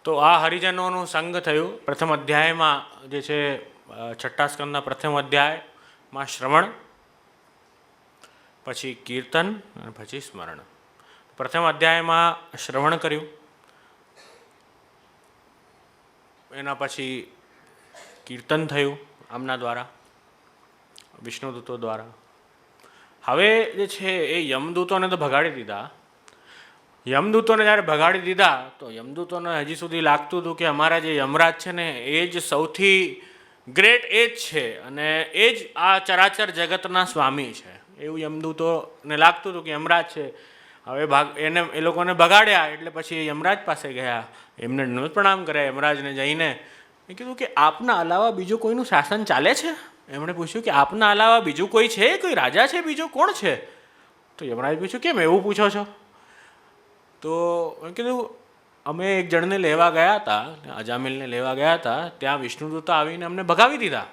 તો આ હરિજનોનું સંગ થયું. પ્રથમ અધ્યાયમાં જે છે છઠ્ઠા સ્કંદના પ્રથમ અધ્યાયમાં શ્રવણ, પછી કીર્તન અને પછી સ્મરણ. પ્રથમ અધ્યાયમાં શ્રવણ કર્યું, એના પછી કીર્તન થયું આમના દ્વારા, વિષ્ણુદૂતો દ્વારા. હવે જે છે એ યમદૂતોને તો ભગાડી દીધા. યમદૂતોને જ્યારે ભગાડી દીધા તો યમદૂતોને હજી સુધી લાગતું હતું કે અમારા જે યમરાજ છે ને એ જ સૌથી ગ્રેટ એ જ છે અને એ જ આ ચરાચર જગતના સ્વામી છે, એવું યમદૂતોને લાગતું હતું કે યમરાજ છે. હવે એ લોકોને ભગાડ્યા એટલે પછી યમરાજ પાસે ગયા, એમને દંડવત પ્રણામ કર્યા. યમરાજને જઈને એ કીધું કે આપના અલાવા બીજું કોઈનું શાસન ચાલે છે? એમણે પૂછ્યું કે આપના અલાવા બીજું કોઈ છે, કોઈ રાજા છે, બીજો કોણ છે? તો યમરાજ પૂછ્યું કેમ એવું પૂછો છો? તો એમ કીધું અમે એક જણને લેવા ગયા હતા, અજામિલને લેવા ગયા હતા, ત્યાં વિષ્ણુદૂતો આવીને અમને ભગાવી દીધા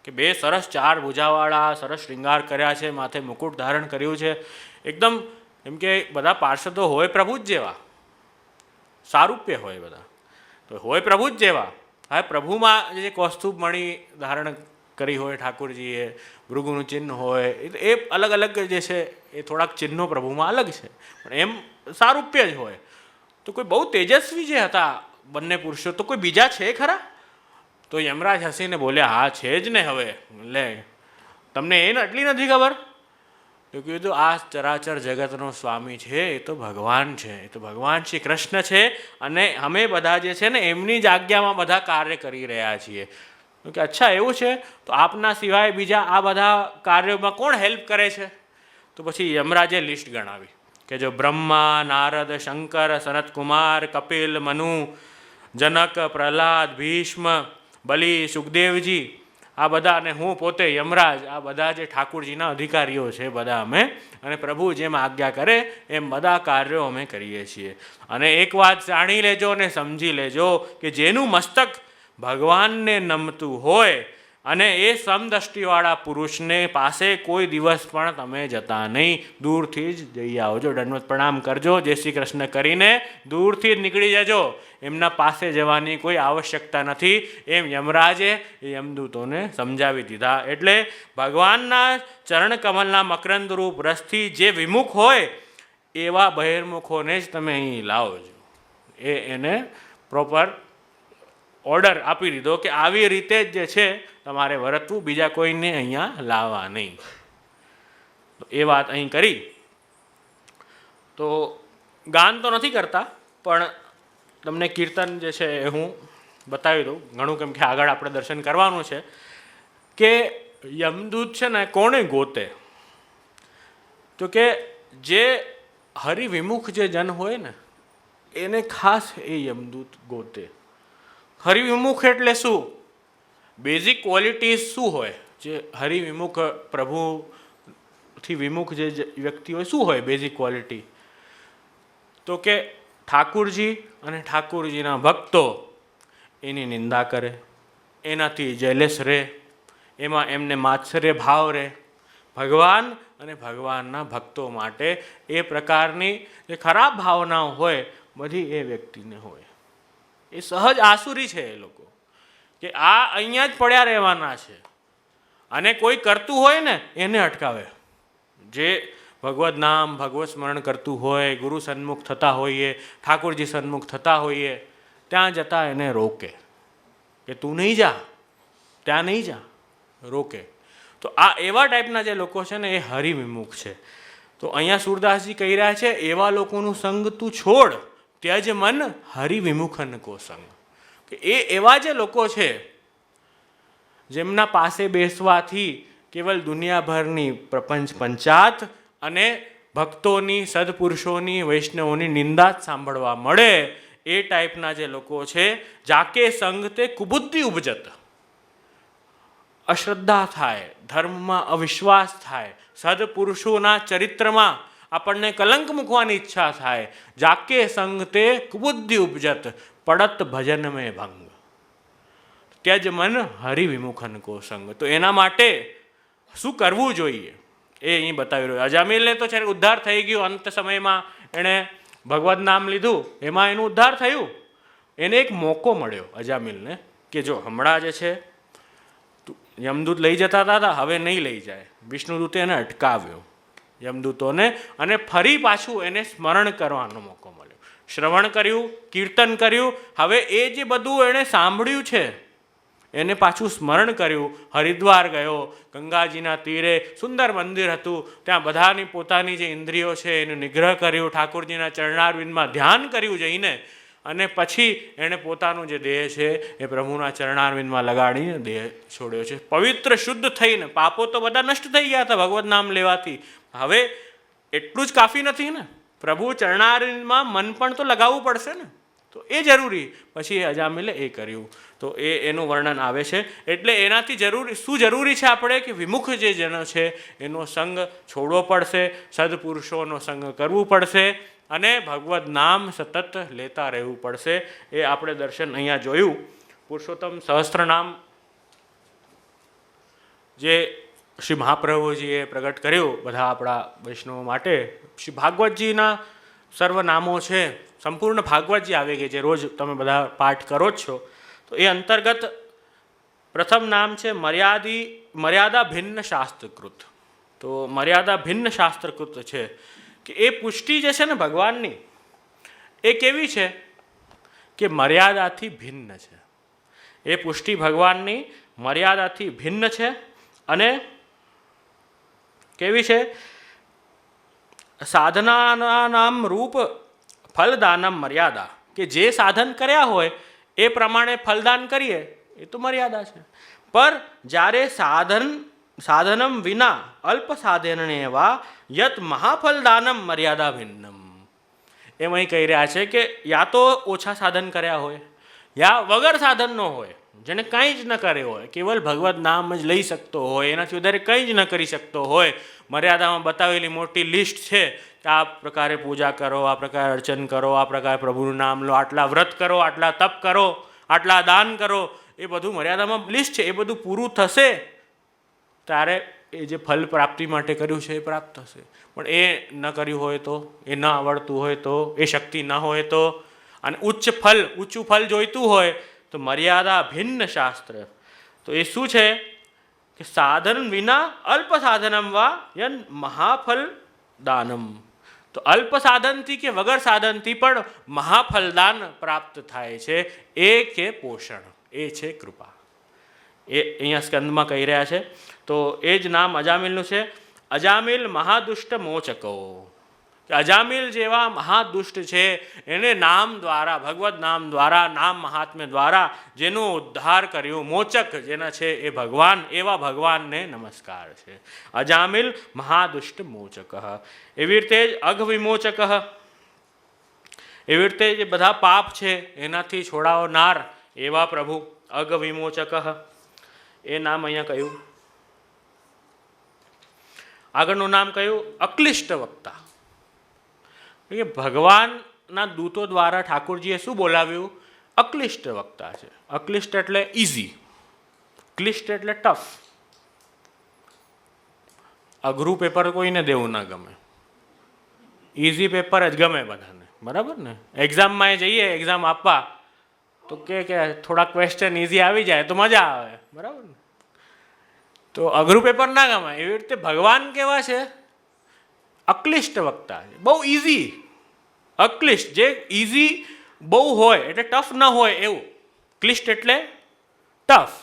કે બે સરસ 4 ભુજાવાળા, સરસ શ્રૃંગાર કર્યા છે, માથે મુકુટ ધારણ કર્યું છે, એકદમ એમ કે બધા પાર્ષદો હોય પ્રભુ જ જેવા, સારૂપ્ય હોય બધા, તો હોય પ્રભુ જ જેવા. હવે પ્રભુમાં જે કૌસ્તુભ મણિ ધારણ કરી હોય ઠાકુરજીએ, ભૃગુનું ચિહ્ન હોય, એ અલગ અલગ જે છે એ થોડાક ચિહ્નો પ્રભુમાં અલગ છે, પણ એમ સારૂપ્ય જ હોય. તો કોઈ બહુ તેજસ્વી જે હતા બંને પુરુષો, તો કોઈ બીજા છે ખરા? તો યમરાજ હસીને બોલ્યા હા છે જ ને. હવે લે તમને એટલી નથી ખબર? તો કીધું આ ચરાચર જગતનો સ્વામી છે એ તો ભગવાન છે, એ તો ભગવાન શ્રી કૃષ્ણ છે અને અમે બધા જે છે ને એમની જ આજ્ઞામાં બધા કાર્ય કરી રહ્યા છીએ. કે અચ્છા એવું છે, તો આપના સિવાય બીજા આ બધા કાર્યોમાં કોણ હેલ્પ કરે છે? તો પછી યમરાજે લિસ્ટ ગણાવી કે જો બ્રહ્મા, નારદ, શંકર, સનતકુમાર, કપિલ, મનુ, જનક, પ્રહલાદ, ભીષ્મ, બલિ, સુખદેવજી, આ બધા અને હું પોતે યમરાજ, આ બધા જે ઠાકુરજીના અધિકારીઓ છે બધા અમે, અને પ્રભુ જેમ આજ્ઞા કરે એમ બધા કાર્યો અમે કરીએ છીએ. અને એક વાત જાણી લેજો અને સમજી લેજો કે જેનું મસ્તક ભગવાનને નમતું હોય અને એ સમદ્રષ્ટિવાળા પુરુષને પાસે કોઈ દિવસ પણ તમે જતા નહીં, દૂરથી જ જઈ આવજો, દંડવત પ્રણામ કરજો, જય શ્રી કૃષ્ણ કરીને દૂરથી જ નીકળી જજો, એમના પાસે જવાની કોઈ આવશ્યકતા નથી. એમ યમરાજે એ યમદૂતોને સમજાવી દીધા. એટલે ભગવાનના ચરણકમલના મકરંદરૂપ રસથી જે વિમુખ હોય એવા બહિર્મુખોને જ તમે અહીં લાવજો. એને પ્રોપર ઓર્ડર આપી દીધો કે આવી રીતે જ જે છે તમારે વર્તવું, બીજા કોઈને અહીંયા લાવવા નહીં. તો એ વાત અહીં કરી. તો ગાન તો નથી કરતા, પણ તમને કીર્તન જે છે એ હું બતાવી દઉં ઘણું, કેમ કે આગળ આપણે દર્શન કરવાનું છે. કે યમદૂત છે ને કોણે ગોતે? તો કે જે હરિવિમુખ જે જન હોય ને એને ખાસ એ યમદૂત ગોતે. હરિવિમુખ એટલે શું? બેઝિક ક્વોલિટીઝ શું હોય? જે હરિવિમુખ, પ્રભુથી વિમુખ જે વ્યક્તિ હોય, શું હોય બેઝિક ક્વોલિટી? તો કે ઠાકુરજી અને ઠાકુરજીના ભક્તો એની નિંદા કરે, એનાથી જેલેસ રહે, એમાં એમને માત્સર્ય ભાવ રહે. ભગવાન અને ભગવાનના ભક્તો માટે એ પ્રકારની જે ખરાબ ભાવનાઓ હોય બધી એ વ્યક્તિને હોય. એ સહજ આસુરી છે એ લોકો, કે આ અહીંયા જ પડ્યા રહેવાના છે, અને કોઈ કરતું હોય ને એને અટકાવે. જે ભગવદ નામ, ભગવત સ્મરણ કરતું હોય, ગુરુ સન્મુખ થતા હોઈએ, ઠાકોરજી સન્મુખ થતા હોઈએ, ત્યાં જતાં એને રોકે કે તું નહીં જા, ત્યાં નહીં જા, રોકે. તો આ એવા ટાઈપના જે લોકો છે ને એ હરિવિમુખ છે. તો અહીંયા સુરદાસજી કહી રહ્યા છે એવા લોકોનું સંગ તું છોડ, ત્યજ મન હરિવિમુખન કો સંગ. કે એ એવા જે લોકો છે જેમના પાસે બેસવાથી કેવલ દુનિયાભરની પ્રપંચ પંચાત અને ભક્તોની, સદપુરુષોની, વૈષ્ણવોની નિંદા જ સાંભળવા મળે, એ ટાઈપના જે લોકો છે, જાકે સંગ તે કુબુદ્ધિ ઉપજત, અશ્રદ્ધા થાય, ધર્મમાં અવિશ્વાસ થાય, સદપુરુષોના ચરિત્રમાં આપણને કલંક મૂકવાની ઈચ્છા થાય, જાકે સંગ તે કુબુદ્ધિ ઉપજત, પડત ભજન મેં ભંગ, ત્યજ મન હરિવિમુખન કો સંગ. તો એના માટે શું કરવું જોઈએ એ અહીં બતાવી રહ્યો. અજામિલને તો છે ઉદ્ધાર થઈ ગયો, અંત સમયમાં એણે ભગવદ નામ લીધું, એમાં એનું ઉદ્ધાર થયું, એને એક મોકો મળ્યો અજામિલને કે જો હમણાં જે છે યમદૂત લઈ જતા હતા, હવે નહીં લઈ જાય. વિષ્ણુદૂતે એને અટકાવ્યો યમદૂતોને, અને ફરી પાછું એને સ્મરણ કરવાનો મોકો મળ્યો. શ્રવણ કર્યું, કીર્તન કર્યું. હવે એ જે બધું એણે સાંભળ્યું છે એને પાછું સ્મરણ કર્યું. હરિદ્વાર ગયો, ગંગાજીના તીરે સુંદર મંદિર હતું, ત્યાં બધાની પોતાની જે ઇન્દ્રિયો છે એનું નિગ્રહ કર્યું, ઠાકોરજીના ચરણારવિંદમાં ધ્યાન કર્યું જઈને, અને પછી એણે પોતાનું જે દેહ છે એ પ્રભુના ચરણારવિંદમાં લગાડીને દેહ છોડ્યો છે. પવિત્ર શુદ્ધ થઈને, પાપો તો બધા નષ્ટ થઈ ગયા હતા ભગવત નામ લેવાથી. હવે એટલું જ કાફી નથી ને, પ્રભુ ચરણારવિંદમાં મન પણ તો લગાવવું પડશે ને, તો એ જરૂરી. પછી અજામિલે એ કર્યું. તો એનું વર્ણન આવે છે. એટલે એનાથી શું જરૂરી છે આપણે કે વિમુખ જે જનો છે એનો સંગ છોડવો પડશે, સદપુરુષોનો સંગ કરવું પડશે, અને ભગવદ નામ સતત લેતા રહેવું પડશે. એ આપણે દર્શન અહીંયા જોયું. પુરુષોત્તમ સહસ્ત્રનામ જે શ્રી મહાપ્રભુજીએ પ્રગટ કર્યું બધા આપણા વૈષ્ણવો માટે, શ્રી ભાગવતજીના સર્વનામો છે, સંપૂર્ણ ભાગવતજી આવે કે જે રોજ તમે બધા પાઠ કરો જ છો. તો એ અંતર્ગત પ્રથમ નામ છે મર્યાદા ભિન્ન શાસ્ત્રકૃત. તો મર્યાદા ભિન્ન શાસ્ત્રકૃત છે કે એ પુષ્ટિ જે છે ને ભગવાનની, એ કેવી છે કે મર્યાદાથી ભિન્ન છે. એ પુષ્ટિ ભગવાનની મર્યાદાથી ભિન્ન છે. અને કેવી છે? સાધનાનામ રૂપ ફલદાનમ મર્યાદા, કે જે સાધન કર્યા હોય એ પ્રમાણે ફલદાન કરીએ એ તો મર્યાદા છે. પર જ્યારે સાધનમ વિના અલ્પ સાધનેવા યત મહાફલદાનમ મર્યાદા ભિન્નમ. એમ અહીં કહી રહ્યા છે કે યા તો ઓછા સાધન કર્યા હોય, યા વગર સાધનનો હોય, જેને કંઈ જ ન કર્યો હોય, કેવલ ભગવત નામ જ લઈ શકતો હોય, એનાથી વધારે કંઈ જ ન કરી શકતો હોય. મર્યાદામાં બતાવેલી મોટી લિસ્ટ છે કે આ પ્રકારે પૂજા કરો, આ પ્રકારે અર્ચન કરો, આ પ્રકારે પ્રભુનું નામ લો, આટલા વ્રત કરો, આટલા તપ કરો, આટલા દાન કરો, એ બધું મર્યાદામાં લિસ્ટ છે. એ બધું પૂરું થશે ત્યારે એ જે ફલ પ્રાપ્તિ માટે કર્યું છે એ પ્રાપ્ત થશે. પણ એ ન કર્યું હોય તો, એ ન આવડતું હોય તો, એ શક્તિ ન હોય તો, અને ઊંચું ફલ જોઈતું હોય તો મર્યાદા ભિન્ન શાસ્ત્ર. તો એ શું છે કે સાધન વિના અલ્પ સાધનમ વા યન મહાફલ દાનમ. તો અલ્પ સાધનથી કે વગર સાધનથી પણ મહાફલદાન પ્રાપ્ત થાય છે. એ કે પોષણ, એ છે કૃપા. એ અહીંયા સ્કંદમાં કહી રહ્યા છે. તો એ જ નામ અજામિલનું છે. અજામિલ મહાદુષ્ટ મોચકો. કે અજામિલ જેવા મહાદુષ્ટ છે એને નામ દ્વારા, ભગવદ નામ દ્વારા, નામ મહાત્મ્ય દ્વારા જેનો ઉદ્ધાર કર્યો, મોચક જેના છે એ ભગવાન, એવા ભગવાનને નમસ્કાર છે. અજામિલ મહાદુષ્ટ મોચક. એવી રીતે જ અઘ વિમોચક, એવી રીતે જે બધા પાપ છે એનાથી છોડાવનાર એવા પ્રભુ અઘ વિમોચક. એ નામ અહીંયા કહ્યું. આગળનું નામ કહ્યું અક્લિષ્ટ વક્તા. કે ભગવાનના દૂતો દ્વારા ઠાકોરજીએ શું બોલાવ્યું? અક્લિષ્ટ વક્તા છે. અક્લિષ્ટ એટલે ઇઝી, ક્લિષ્ટ એટલે ટફ. અઘરું પેપર કોઈને દેવું ના ગમે, ઇઝી પેપર જ ગમે બધાને, બરાબર ને? એક્ઝામમાં જઈએ એક્ઝામ આપવા તો કે થોડા ક્વેશ્ચન ઇઝી આવી જાય તો મજા આવે, બરાબર ને? તો અઘરું પેપર ના ગમે. એવી રીતે ભગવાન કેવા છે? અક્લિષ્ટ વક્તા છે, બહુ ઇઝી. અક્લિષ્ટ જે ઇઝી બહુ હોય એટલે ટફ ન હોય એવું. ક્લિષ્ટ એટલે ટફ,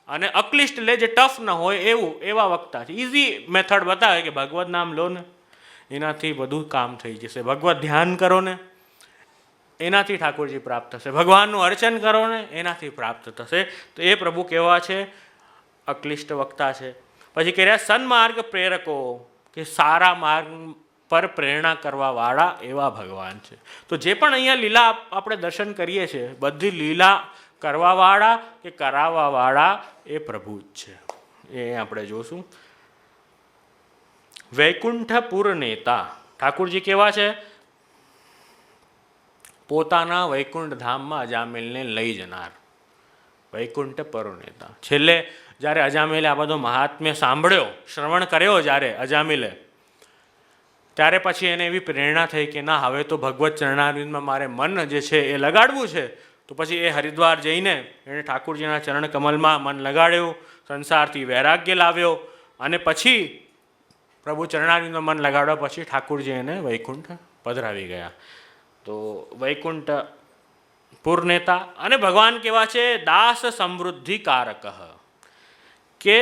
અને અક્લિષ્ટ એટલે જે ટફ ન હોય એવું, એવા વક્તા છે. ઇઝી મેથડ બતાવે કે ભગવત નામ લો ને એનાથી બધું કામ થઈ જશે. ભગવત ધ્યાન કરો ને એનાથી ઠાકોરજી પ્રાપ્ત થશે. ભગવાનનું અર્ચન કરો ને એનાથી પ્રાપ્ત થશે. તો એ પ્રભુ કેવા છે? અક્લિષ્ટ વક્તા છે. પછી કહે રહ્યા સન્માર્ગ પ્રેરકો, કે સારા માર્ગ પર પ્રેરણા કરવાવાળા એવા ભગવાન છે. તો જે પણ અહીંયા લીલા આપણે દર્શન કરીએ છીએ, બધી લીલા કરવાવાળા કે કરાવવાવાળા એ પ્રભુ જ છે. એ આપણે જોશું. વૈકુંઠપુર નેતા, ઠાકોરજી કેવા છે? પોતાના વૈકુંઠ ધામમાં અજામિલને લઈ જનાર વૈકુંઠપુર નેતા. છેલ્લે જ્યારે અજામિલે આ બધો મહાત્મ્ય સાંભળ્યો, શ્રવણ કર્યો જ્યારે અજામિલે, ત્યારે પછી એને એવી પ્રેરણા થઈ કે ના, હવે તો ભગવત ચરણારવિંદમાં મારે મન જે છે એ લગાડવું છે. તો પછી એ હરિદ્વાર જઈને એણે ઠાકુરજીના ચરણ કમલમાં મન લગાડ્યું, સંસારથી વૈરાગ્ય લાવ્યો, અને પછી પ્રભુ ચરણારીનું મન લગાડ્યા પછી ઠાકુરજી એને વૈકુંઠ પધરાવી ગયા. તો વૈકુંઠ પૂર્ણેતા. અને ભગવાન કેવા છે? દાસ સમૃદ્ધિકારક, કે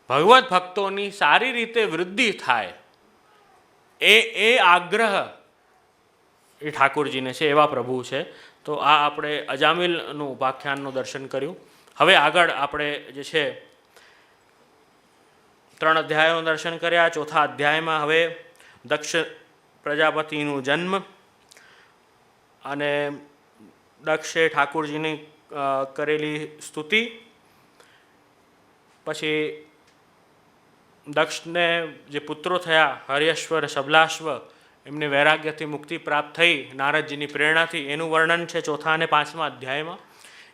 ભગવત ભક્તોની સારી રીતે વૃદ્ધિ થાય એ આગ્રહ એ ઠાકુરજીને છે, એવા પ્રભુ છે. તો આ આપણે અજામિલનું ઉપાખ્યાનનું દર્શન કર્યું. હવે આગળ આપણે જે છે 3 અધ્યાયોનું દર્શન કર્યા. ચોથા અધ્યાયમાં હવે દક્ષ પ્રજાપતિનું જન્મ, અને દક્ષે ઠાકુરજીની કરેલી સ્તુતિ, પછી દક્ષને જે પુત્રો થયા હર્યશ્વર, શબલાશ્વ, એમને વૈરાગ્યથી મુક્તિ પ્રાપ્ત થઈ નારદજીની પ્રેરણાથી, એનું વર્ણન છે 4 અને 5મા અધ્યાયમાં,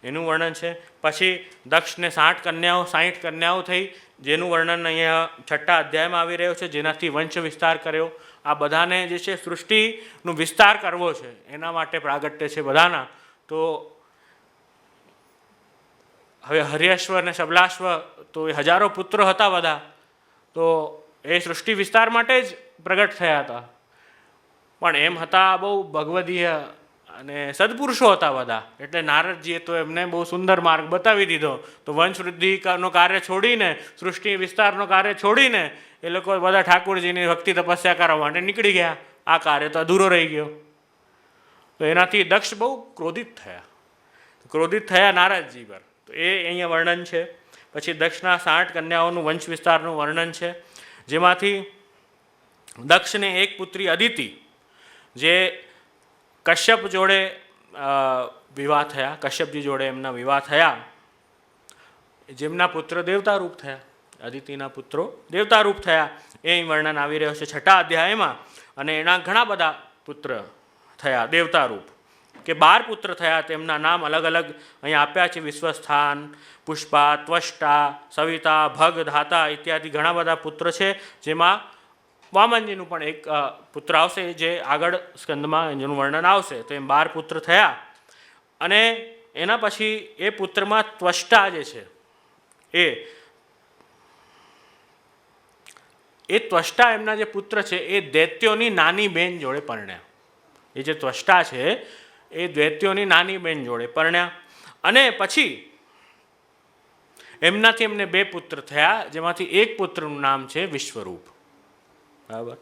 એનું વર્ણન છે. પછી દક્ષને 60 કન્યાઓ થઈ, જેનું વર્ણન અહીંયા 6ઠ્ઠા અધ્યાયમાં આવી રહ્યો છે, જેનાથી વંશ વિસ્તાર કર્યો. આ બધાને જે છે સૃષ્ટિનો વિસ્તાર કરવો છે, એના માટે પ્રાગટ્ય છે બધાના. તો હવે હર્યશ્વ અને શબલાશ્વ તો એ હજારો પુત્રો હતા બધા, તો એ સૃષ્ટિ વિસ્તાર માટે જ પ્રગટ થયા હતા. પણ એમ હતા બહુ ભગવદીય અને સદપુરુષો હતા બધા, એટલે નારદજીએ તો એમને બહુ સુંદર માર્ગ બતાવી દીધો. તો વંશવૃદ્ધિનો કાર્ય છોડીને, સૃષ્ટિ વિસ્તારનો કાર્ય છોડીને એ લોકો બધા ઠાકુરજીની ભક્તિ તપસ્યા કરવા માટે નીકળી ગયા. આ કાર્ય તો અધૂરો રહી ગયો. તો એનાથી દક્ષ બહુ ક્રોધિત થયા નારદજી પર. તો એ અહીંયા વર્ણન છે. પછી દક્ષના 60 કન્યાઓનું વંશ વિસ્તારનું વર્ણન છે, જેમાંથી દક્ષને એક પુત્રી અદિતિ, જે કશ્યપ જોડે વિવાહ થયા, કશ્યપજી જોડે એમના વિવાહ થયા, જેમના પુત્ર દેવતારૂપ થયા, અદિતિના પુત્રો દેવતારૂપ થયા. એ વર્ણન આવી રહ્યો છે 6ઠ્ઠા અધ્યાયમાં. અને એના ઘણા બધા પુત્ર થયા દેવતારૂપ, કે 12 પુત્ર થયા. તેમના નામ અલગ અલગ અહીંયા આપ્યા છે: વિશ્વસ્થાન, પુષ્પા, ત્વષ્ટા, સવિતા, ભગ, ધાતા ઇત્યાદિ ઘણા બધા પુત્ર છે. જેમાં વામનજીનું પણ એક પુત્ર આવશે, જે આગળ સ્કંદમાં જેનું વર્ણન આવશે. તો એમ 12 પુત્ર થયા. અને એના પછી એ પુત્રમાં ત્વષ્ટા જે છે, એ ત્વષ્ટા એમના જે પુત્ર છે એ દૈત્યોની નાની બેન જોડે પરણ્યા. એ જે ત્વષ્ટા છે એ દૈત્યોની નાની બેન જોડે પરણ્યા. અને પછી એમનાથી એમને 2 પુત્ર થયા, જેમાંથી એક પુત્રનું નામ છે વિશ્વરૂપ. બરાબર,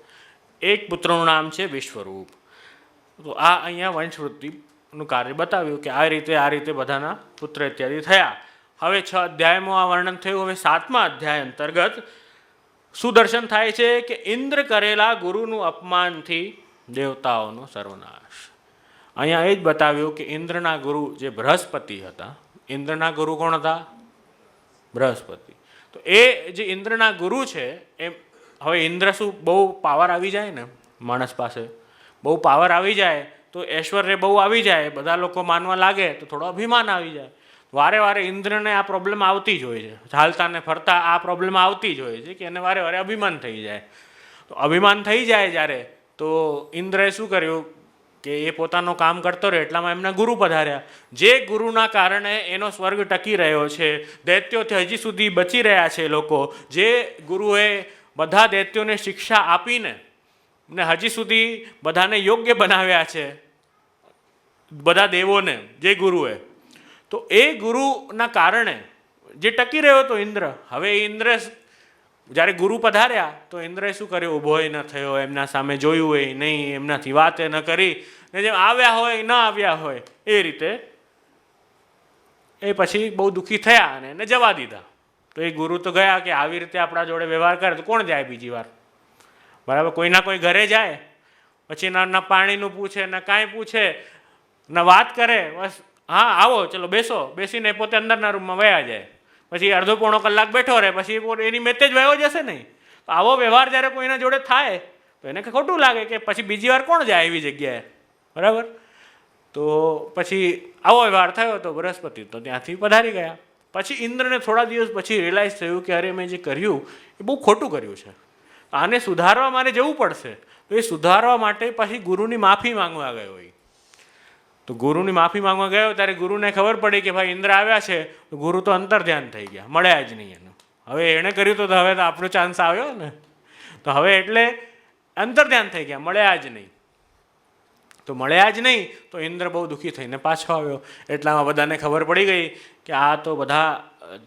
એક પુત્રનું નામ છે વિશ્વરૂપ. તો આ અહીંયા વંશવૃદ્ધિનું કાર્ય બતાવ્યું કે આ રીતે બધાના પુત્ર ઇત્યાદિ થયા. હવે 6 અધ્યાયમાં આ વર્ણન થયું. હવે 7મા અધ્યાય અંતર્ગત શું દર્શન થાય છે? કે ઇન્દ્ર કરેલા ગુરુનું અપમાનથી દેવતાઓનો સર્વનાશ. અહીંયા એ જ બતાવ્યું કે ઇન્દ્રના ગુરુ જે બૃહસ્પતિ હતા, ઇન્દ્રના ગુરુ કોણ હતા? બૃહસ્પતિ. તો એ જે ઇન્દ્રના ગુરુ છે, એમ હવે ઇન્દ્ર શું બહુ પાવર આવી જાય ને, માણસ પાસે બહુ પાવર આવી જાય તો ઐશ્વર્ય બહુ આવી જાય, બધા લોકો માનવા લાગે તો થોડો અભિમાન આવી જાય. વારે વારે ઇન્દ્રને આ પ્રોબ્લેમ આવતી જ હોય છે, ચાલતા ને ફરતા આ પ્રોબ્લેમ આવતી જ હોય છે કે એને વારે વારે અભિમાન થઈ જાય. તો અભિમાન થઈ જાય જ્યારે, તો ઇન્દ્રએ શું કર્યું કે એ પોતાનું કામ કરતો રહ્યો, એટલામાં એમના ગુરુ પધાર્યા. જે ગુરુના કારણે એનો સ્વર્ગ ટકી રહ્યો છે, દૈત્યોથી હજી સુધી બચી રહ્યા છે લોકો, જે ગુરુએ બધા દૈત્યોને શિક્ષા આપીને ને હજી સુધી બધાને યોગ્ય બનાવ્યા છે, બધા દેવોને, જે ગુરુએ, તો એ ગુરુના કારણે જે ટકી રહ્યો હતો ઇન્દ્ર. હવે ઇન્દ્ર જ્યારે ગુરુ પધાર્યા તો ઇન્દ્રએ શું કર્યું? ઊભોય ન થયો, એમના સામે જોયું હોય નહીં, એમનાથી વાતે ન કરી, ને જેમ આવ્યા હોય ન આવ્યા હોય એ રીતે એ પછી બહુ દુઃખી થયા અને એને જવા દીધા. તો એ ગુરુ તો ગયા કે આવી રીતે આપણા જોડે વ્યવહાર કરે તો કોણ જાય બીજી વાર? બરાબર, કોઈના કોઈ ઘરે જાય પછી ના પાણીનું પૂછે, ના કાંઈ પૂછે, ના વાત કરે, બસ હા આવો ચલો બેસો, બેસીને પોતે અંદરના રૂમમાં વયા જાય. પછી અડધો પોણો કલાક બેઠો રહે, પછી એની મેતે જ વયો જશે નહીં. તો આવો વ્યવહાર જ્યારે કોઈના જોડે થાય તો એને ખોટું લાગે કે પછી બીજી વાર કોણ જાય એવી જગ્યાએ. બરાબર, તો પછી આવો વ્યવહાર થયો તો બૃહસ્પતિ તો ત્યાંથી પધારી ગયા. પછી ઇન્દ્રને થોડા દિવસ પછી રિયલાઇઝ થયું કે અરે મેં જે કર્યું એ બહુ ખોટું કર્યું છે, આને સુધારવા મારે જવું પડશે. તો એ સુધારવા માટે પછી ગુરુની માફી માંગવા ગયો હોય. તો ગુરુની માફી માંગવા ગયો ત્યારે ગુરુને ખબર પડી કે ભાઈ ઇન્દ્ર આવ્યા છે, તો ગુરુ તો અંતર ધ્યાન થઈ ગયા, મળ્યા જ નહીં એનું. હવે એણે કર્યું તો હવે તો આપણો ચાન્સ આવ્યો ને, તો હવે એટલે અંતર ધ્યાન થઈ ગયા, મળ્યા જ નહીં. તો મળ્યા જ નહીં તો ઇન્દ્ર બહુ દુઃખી થઈને પાછો આવ્યો. એટલામાં બધાને ખબર પડી ગઈ કે આ તો બધા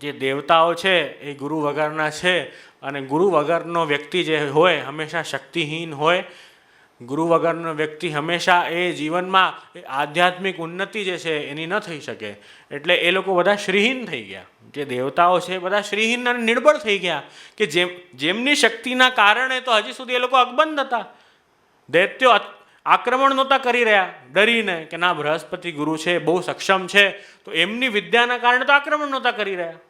જે દેવતાઓ છે એ ગુરુ વગરના છે, અને ગુરુ વગરનો વ્યક્તિ જે હોય હંમેશા શક્તિહીન હોય. ગુરુ વગરનો વ્યક્તિ હંમેશા એ જીવનમાં આધ્યાત્મિક ઉન્નતિ જે છે એની ન થઈ શકે. એટલે એ લોકો બધા શ્રીહીન થઈ ગયા. જે દેવતાઓ છે એ બધા શ્રીહીન અને નિર્બળ થઈ ગયા, કે જેમની શક્તિના કારણે તો હજી સુધી એ લોકો અકબંધ હતા. દૈત્યો આક્રમણ નહોતા કરી રહ્યા ડરીને કે ના બૃહસ્પતિ ગુરુ છે બહુ સક્ષમ છે, તો એમની વિદ્યાના કારણે તો આક્રમણ નહોતા કરી રહ્યા.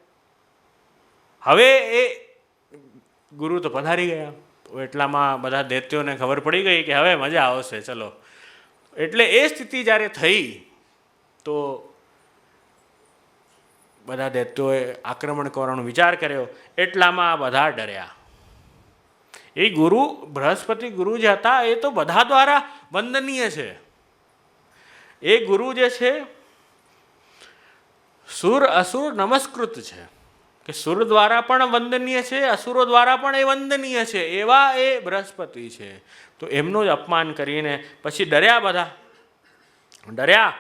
હવે એ ગુરુ તો પધારી ગયા. તો એટલામાં બધા દૈત્યોને ખબર પડી ગઈ કે હવે મજા આવશે ચલો. એટલે એ સ્થિતિ જ્યારે થઈ તો બધા દૈત્યોએ આક્રમણ કરવાનો વિચાર કર્યો. એટલામાં બધા ડર્યા. એ ગુરુ બૃહસ્પતિ ગુરુ જે હતા એ તો બધા દ્વારા વંદનીય છે. એ ગુરુ જે છે સુર અસુર નમસ્કૃત છે, કે સુર દ્વારા પણ વંદનીય છે, અસુરો દ્વારા પણ એ વંદનીય છે, એવા એ બૃહસ્પતિ છે. તો એમનું જ અપમાન કરીને પછી ડર્યા બધા. ડર્યા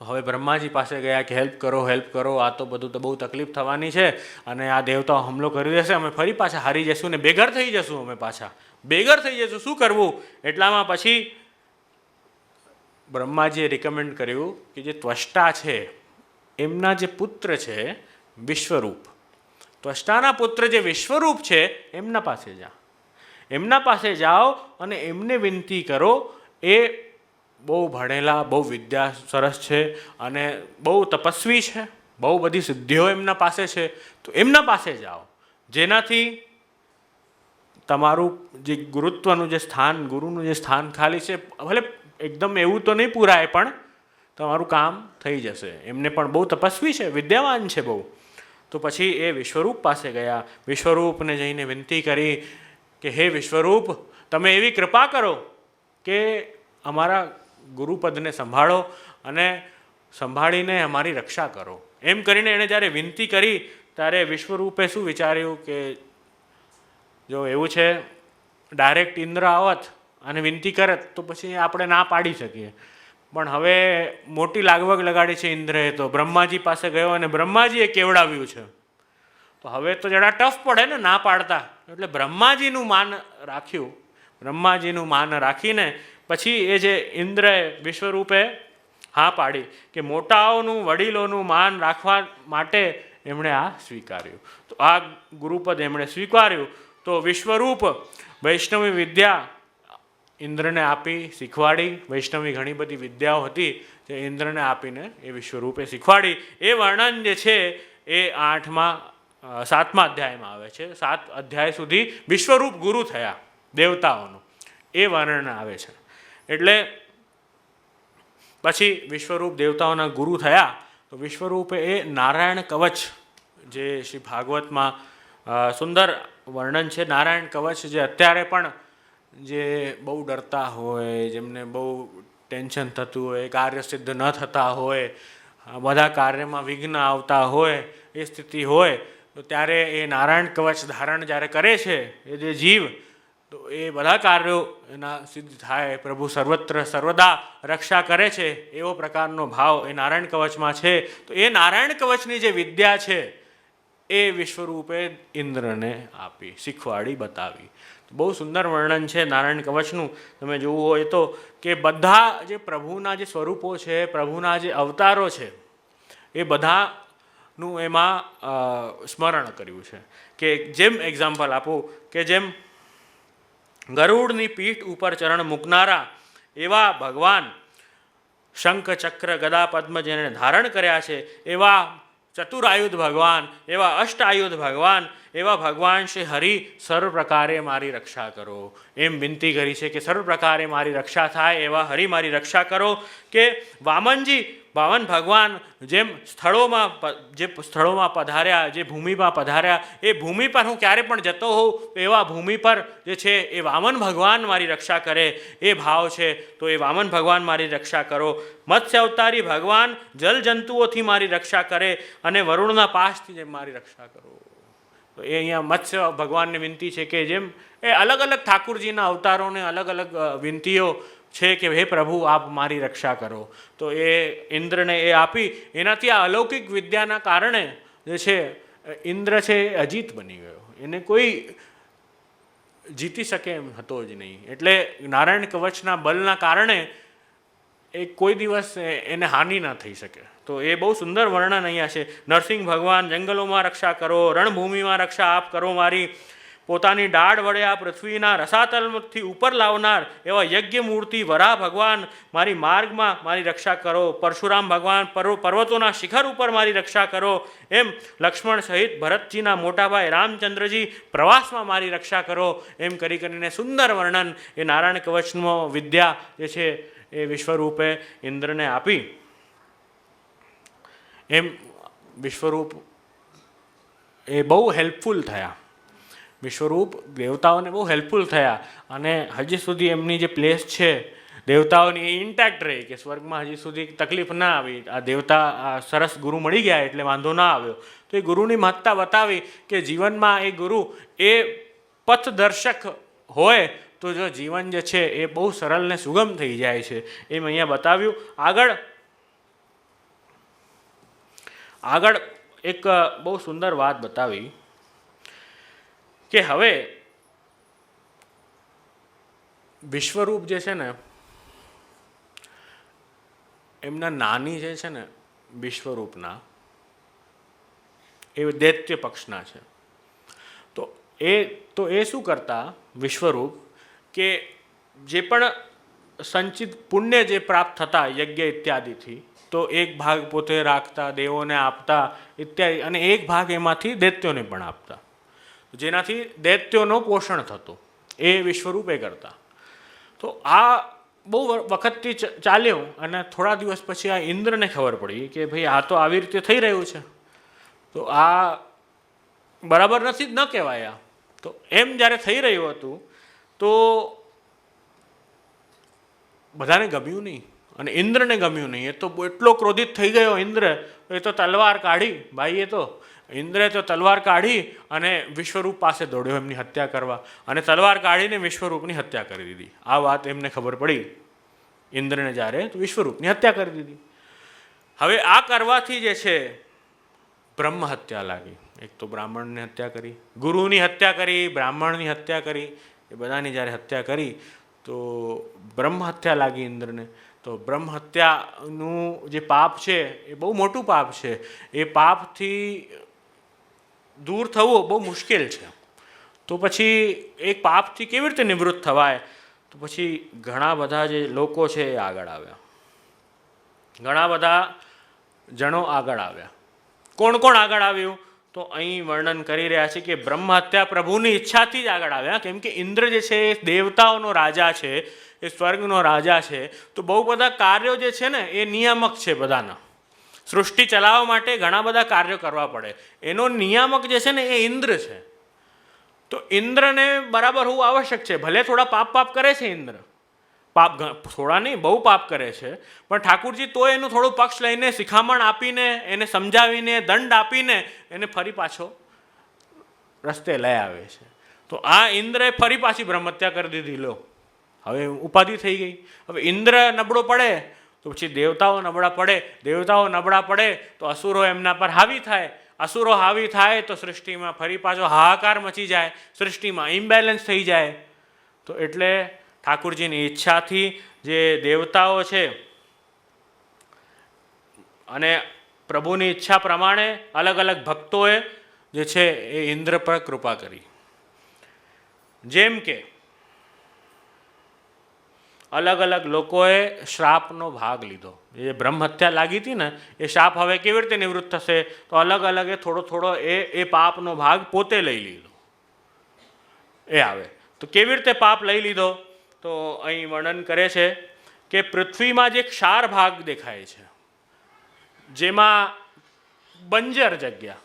તો હવે બ્રહ્માજી પાસે ગયા કે હેલ્પ કરો, હેલ્પ કરો, આ તો બધું તો બહુ તકલીફ થવાની છે, અને આ દેવતાઓ હુમલો કરી દેશે, અમે ફરી પાછા હારી જશું ને બેઘર થઈ જશું, અમે પાછા બેઘર થઈ જશું, શું કરવું? એટલામાં પછી બ્રહ્માજીએ રિકમેન્ડ કર્યું કે જે ત્વષ્ટા છે એમના જે પુત્ર છે વિશ્વરૂપ, ત્વષ્ટાના પુત્ર જે વિશ્વરૂપ છે એમના પાસે જા, એમના પાસે જાઓ અને એમને વિનંતી કરો. એ બહુ ભણેલા, બહુ વિદ્યા સરસ છે અને બહુ તપસ્વી છે, બહુ બધી સિદ્ધિઓ એમના પાસે છે. તો એમના પાસે જાઓ, જેનાથી તમારું જે ગુરુત્વનું જે સ્થાન, ગુરુનું જે સ્થાન ખાલી છે, ભલે એકદમ એવું તો નહીં પૂરાય પણ તમારું કામ થઈ જશે. એમને પણ બહુ તપસ્વી છે, વિદ્યાવાન છે બહુ. તો પછી એ વિશ્વરૂપ પાસે ગયા. વિશ્વરૂપને જઈને વિનંતી કરી કે હે વિશ્વરૂપ, તમે એવી કૃપા કરો કે અમારા ગુરુપદને સંભાળો અને સંભાળીને અમારી રક્ષા કરો. એમ કરીને એણે જ્યારે વિનંતી કરી ત્યારે વિશ્વરૂપે શું વિચાર્યું કે જો એવું છે ડાયરેક્ટ ઇન્દ્ર આવત અને વિનંતી કરત તો પછી આપણે ના પાડી શકીએ, પણ હવે મોટી લાગવગ લગાડી છે ઇન્દ્રએ, તો બ્રહ્માજી પાસે ગયો અને બ્રહ્માજીએ કેવડાવ્યું છે. તો હવે તો જરા ટફ પડે ને ના પાડતા. એટલે બ્રહ્માજીનું માન રાખ્યું. બ્રહ્માજીનું માન રાખીને પછી એ જે ઇન્દ્રએ વિશ્વરૂપે હા પાડી કે મોટાઓનું, વડીલોનું માન રાખવા માટે એમણે આ સ્વીકાર્યું. તો આ ગુરુપદ એમણે સ્વીકાર્યું. તો વિશ્વરૂપ વૈષ્ણવી વિદ્યા ઇન્દ્રને આપી, શીખવાડી. વૈષ્ણવી ઘણી બધી વિદ્યાઓ હતી જે ઇન્દ્રને આપીને એ વિશ્વરૂપે શીખવાડી. એ વર્ણન જે છે એ 7મા અધ્યાયમાં આવે છે. 7 અધ્યાય સુધી વિશ્વરૂપ ગુરુ થયા દેવતાઓનું એ વર્ણન આવે છે. એટલે પછી વિશ્વરૂપ દેવતાઓના ગુરુ થયા. તો વિશ્વરૂપે એ નારાયણ કવચ, જે શ્રી ભાગવતમાં સુંદર વર્ણન છે, નારાયણ કવચ, જે અત્યારે પણ જે બહુ ડરતા હોય, જેમને બહુ ટેન્શન થતું હોય, કાર્ય સિદ્ધ ન થતા હોય, બધા કાર્યમાં વિઘ્ન આવતા હોય, એ સ્થિતિ હોય, તો ત્યારે એ નારાયણ કવચ ધારણ જ્યારે કરે છે એ જે જીવ, તો એ બધા કાર્યો એના સિદ્ધ થાય. પ્રભુ સર્વત્ર સર્વદા રક્ષા કરે છે એવો પ્રકારનો ભાવ એ નારાયણ કવચમાં છે. તો એ નારાયણ કવચની જે વિદ્યા છે એ વિશ્વરૂપે ઇન્દ્રને આપી, શીખવાડી, બતાવી. બહુ સુંદર વર્ણન છે નારાયણ કવચનું. તમે જોવું હોય તો કે બધા જે પ્રભુના જે સ્વરૂપો છે, પ્રભુના જે અવતારો છે, એ બધાનું એમાં સ્મરણ કર્યું છે. કે જેમ એક્ઝામ્પલ આપું કે જેમ ગરુડની પીઠ ઉપર ચરણ મૂકનારા એવા ભગવાન, શંખ ચક્ર ગદા પદ્મ જેને ધારણ કર્યા છે એવા ચતુરાયુધ ભગવાન, એવા અષ્ટાયુધ ભગવાન, એવા ભગવાન શ્રી હરિ સર્વ પ્રકારે મારી રક્ષા કરો. એમ વિનંતી કરી છે કે સર્વ પ્રકારે મારી રક્ષા થાય એવા હરિ મારી રક્ષા કરો. કે વામનજી વામન ભગવાન જેમ સ્થળોમાં પધાર્યા, જે ભૂમિમાં પધાર્યા, એ ભૂમિ પર હું ક્યારે પણ જતો હોઉં એવા ભૂમિ પર જે છે એ વામન ભગવાન મારી રક્ષા કરે, એ ભાવ છે. તો એ વામન ભગવાન મારી રક્ષા કરો. મત્સ્ય અવતારી ભગવાન જલ જંતુઓથી મારી રક્ષા કરે અને વરુણના પાશથી જેમ મારી રક્ષા કરો. તો એ અહીંયા મત્સ્ય ભગવાનને વિનંતી છે કે જેમ એ અલગ અલગ ઠાકુરજીના અવતારોને અલગ અલગ વિનંતીઓ છે કે હે પ્રભુ આપ મારી રક્ષા કરો. તો એ ઇન્દ્રને એ આપી, એનાથી આ અલૌકિક વિદ્યાના કારણે જે છે ઇન્દ્ર છે એ અજીત બની ગયો. એને કોઈ જીતી શકે એમ હતો જ નહીં. એટલે નારાયણ કવચના બલના કારણે એ કોઈ દિવસ એને હાનિ ના થઈ શકે. તો એ બહુ સુંદર વર્ણન અહીંયા છે. નરસિંહ ભગવાન જંગલોમાં રક્ષા કરો, રણભૂમિમાં રક્ષા આપ કરો મારી. પોતાની દાઢ વડે આ પૃથ્વીના રસાતલથી ઉપર લાવનાર એવા યજ્ઞ મૂર્તિ વરાહ ભગવાન મારી માર્ગમાં મારી રક્ષા કરો. પરશુરામ ભગવાન પર્વતોના શિખર ઉપર મારી રક્ષા કરો. એમ લક્ષ્મણ સહિત ભરતજીના મોટાભાઈ રામચંદ્રજી પ્રવાસમાં મારી રક્ષા કરો. એમ કરીને સુંદર વર્ણન એ નારાયણ કવચનો વિદ્યા જે છે એ વિશ્વરૂપે ઇન્દ્રને આપી. એમ વિશ્વરૂપ એ બહુ હેલ્પફુલ થયા. વિશ્વરૂપ દેવતાઓને બહુ હેલ્પફુલ થયા અને હજી સુધી એમની જે પ્લેસ છે દેવતાઓની એ ઇન્ટેક્ટ રહી કે સ્વર્ગમાં હજી સુધી તકલીફ ના આવી. આ દેવતા સરસ ગુરુ મળી ગયા એટલે વાંધો ના આવ્યો. તો એ ગુરુની મહત્તા બતાવી કે જીવનમાં એ ગુરુ એ પથદર્શક હોય તો જો જીવન જે છે એ બહુ સરળ ને સુગમ થઈ જાય છે. એમ અહીંયા બતાવ્યું. આગળ એક બહુ સુંદર વાત બતાવી કે હવે વિશ્વરૂપ જે છે ને એમના નાની જે છે ને વિશ્વરૂપના એ દૈત્ય પક્ષના છે. તો એ શું કરતા વિશ્વરૂપ કે જે પણ સંચિત પુણ્ય જે પ્રાપ્ત થતા યજ્ઞ ઇત્યાદિથી તો એક ભાગ પોતે રાખતા, દેવોને આપતા ઇત્યાદિ, અને એક ભાગ એમાંથી દૈત્યોને પણ આપતા, જેનાથી દૈત્યોનો પોષણ થતું. એ વિશ્વરૂપે કરતા. તો આ બહુ વખતથી ચાલ્યું અને થોડા દિવસ પછી આ ઇન્દ્રને ખબર પડી કે ભાઈ આ તો આવી રીતે થઈ રહ્યું છે, તો આ બરાબર નથી, ન કહેવાય. તો એમ જ્યારે થઈ રહ્યું હતું તો બધાને ગમ્યું નહીં અને ઇન્દ્રને ગમ્યું નહીં. એ તો એટલો ક્રોધિત થઈ ગયો ઇન્દ્ર. એ તો તલવાર કાઢી, ભાઈ ઇન્દ્રે તો તલવાર કાઢી અને વિશ્વરૂપ પાસે દોડ્યો એમની હત્યા કરવા, અને તલવાર કાઢીને વિશ્વરૂપની હત્યા કરી દીધી. આ વાત એમને ખબર પડી ઇન્દ્રને જ્યારે, તો વિશ્વરૂપની હત્યા કરી દીધી. હવે આ કરવાથી જે છે બ્રહ્મ હત્યા લાગી. એક તો બ્રાહ્મણની હત્યા કરી, ગુરુની હત્યા કરી, બ્રાહ્મણની હત્યા કરી, એ બધાની જ્યારે હત્યા કરી તો બ્રહ્મ હત્યા લાગી ઇન્દ્રને. તો બ્રહ્મ હત્યાનું જે પાપ છે એ બહુ મોટું પાપ છે. એ પાપથી દૂર થવું બહુ મુશ્કેલ છે. તો પછી એક પાપથી કેવી રીતે નિવૃત્ત થવાય? તો પછી ઘણા બધા જે લોકો છે એ આગળ આવ્યા, ઘણા બધા જણો આગળ આવ્યા. કોણ કોણ આગળ આવ્યું? તો અહીં વર્ણન કરી રહ્યા છે કે બ્રહ્મ હત્યા પ્રભુની ઈચ્છાથી જ આગળ આવ્યા. કેમ કે ઇન્દ્ર જે છે એ દેવતાઓનો રાજા છે, એ સ્વર્ગનો રાજા છે. તો બહુ બધા કાર્યો જે છે ને એ નિયામક છે બધાના. સૃષ્ટિ ચલાવવા માટે ઘણા બધા કાર્યો કરવા પડે, એનો નિયામક જે છે ને એ ઇન્દ્ર છે. તો ઇન્દ્રને બરાબર હોવું આવશ્યક છે. ભલે થોડા પાપ કરે છે ઇન્દ્ર, પાપ થોડા નહીં બહુ પાપ કરે છે, પણ ઠાકુરજી તો એનું થોડું પક્ષ લઈને શિખામણ આપીને એને સમજાવીને દંડ આપીને એને ફરી પાછો રસ્તે લઈ આવે છે. તો આ ઇન્દ્રે ફરી પાછી બ્રહ્મહત્યા કરી દીધી. લો, હવે ઉપાધિ થઈ ગઈ. હવે ઇન્દ્ર નબળો પડે તો પછી દેવતાઓ નબળા પડે, દેવતાઓ નબળા પડે તો અસુરો એમના પર હાવી થાય, અસુરો હાવી થાય તો સૃષ્ટિમાં ફરી પાછો હાહાકાર મચી જાય, સૃષ્ટિમાં ઇમ્બેલેન્સ થઈ જાય. તો એટલે ઠાકુરજીની ઈચ્છાથી જે દેવતાઓ છે અને પ્રભુની ઈચ્છા પ્રમાણે અલગ અલગ ભક્તોએ જે છે એ ઇન્દ્ર પર કૃપા કરી. જેમ કે અલગ અલગ લોકોએ શ્રાપનો ભાગ લીધો. જે બ્રહ્મ હત્યા લાગી હતી ને એ શ્રાપ હવે કેવી રીતે નિવૃત્ત થશે? તો અલગ અલગ થોડો થોડો એ પાપનો ભાગ પોતે લઈ લીધો. એ આવે તો કેવી રીતે પાપ લઈ લીધો? તો અહીં વર્ણન કરે છે કે પૃથ્વીમાં જે ક્ષાર ભાગ દેખાય છે, જેમાં બંજર જગ્યા,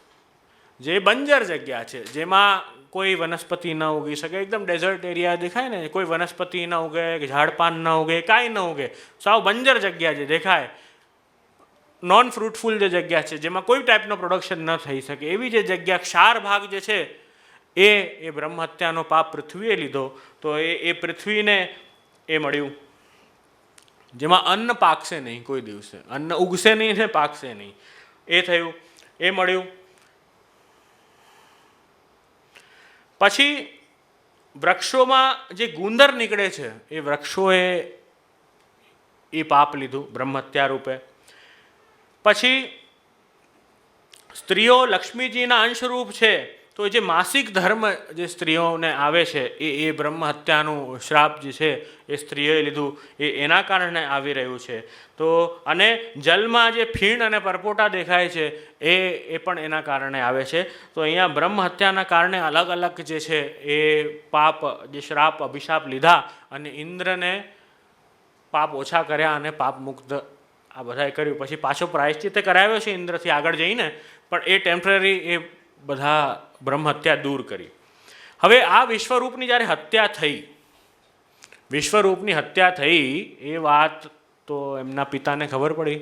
જે બંજર જગ્યા છે, જેમાં કોઈ વનસ્પતિ ન ઉગી શકે, એકદમ ડેઝર્ટ એરિયા દેખાય ને, કોઈ વનસ્પતિ ન ઉગે, ઝાડપાન ન ઉગે, કાંઈ ન ઉગે, સાવ બંજર જગ્યા જે દેખાય, નોન ફ્રૂટફુલ જે જગ્યા છે, જેમાં કોઈ ટાઈપનો પ્રોડક્શન ન થઈ શકે, એવી જે જગ્યા ક્ષાર ભાગ જે છે એ બ્રહ્મ હત્યાનો પાપ પૃથ્વીએ લીધો. તો એ પૃથ્વીને એ મળ્યું જેમાં અન્ન પાકશે નહીં, કોઈ દિવસે અન્ન ઉગશે નહીં ને પાકશે નહીં, એ થયું, એ મળ્યું. પછી વૃક્ષોમાં જે ગુંદર નીકળે છે એ વૃક્ષોએ એ પાપ લીધું બ્રહ્મ હત્યા રૂપે. પછી સ્ત્રીઓ લક્ષ્મીજીના અંશરૂપ છે, તો જે માસિક ધર્મ જે સ્ત્રીઓને આવે છે એ બ્રહ્મ હત્યાનું શ્રાપ જે છે એ સ્ત્રીઓએ લીધું, એના કારણે આવી રહ્યું છે. તો અને જલમાં જે ફીણ અને પરપોટા દેખાય છે એ પણ એના કારણે આવે છે. તો અહીંયા બ્રહ્મ હત્યાના કારણે અલગ અલગ જે છે એ પાપ, જે શ્રાપ અભિશાપ લીધા અને ઇન્દ્રને પાપ ઓછા કર્યા અને પાપ મુક્ત આ બધાએ કર્યું. પછી પાછો પ્રાયશ્ચિત્ત કરાવ્યો છે ઇન્દ્રથી આગળ જઈને, પણ એ ટેમ્પરરી એ બધા બ્રહ્મ હત્યા દૂર કરી. હવે આ વિશ્વરૂપની જ્યારે હત્યા થઈ, વિશ્વરૂપની હત્યા થઈ એ વાત તો એમના પિતાને ખબર પડી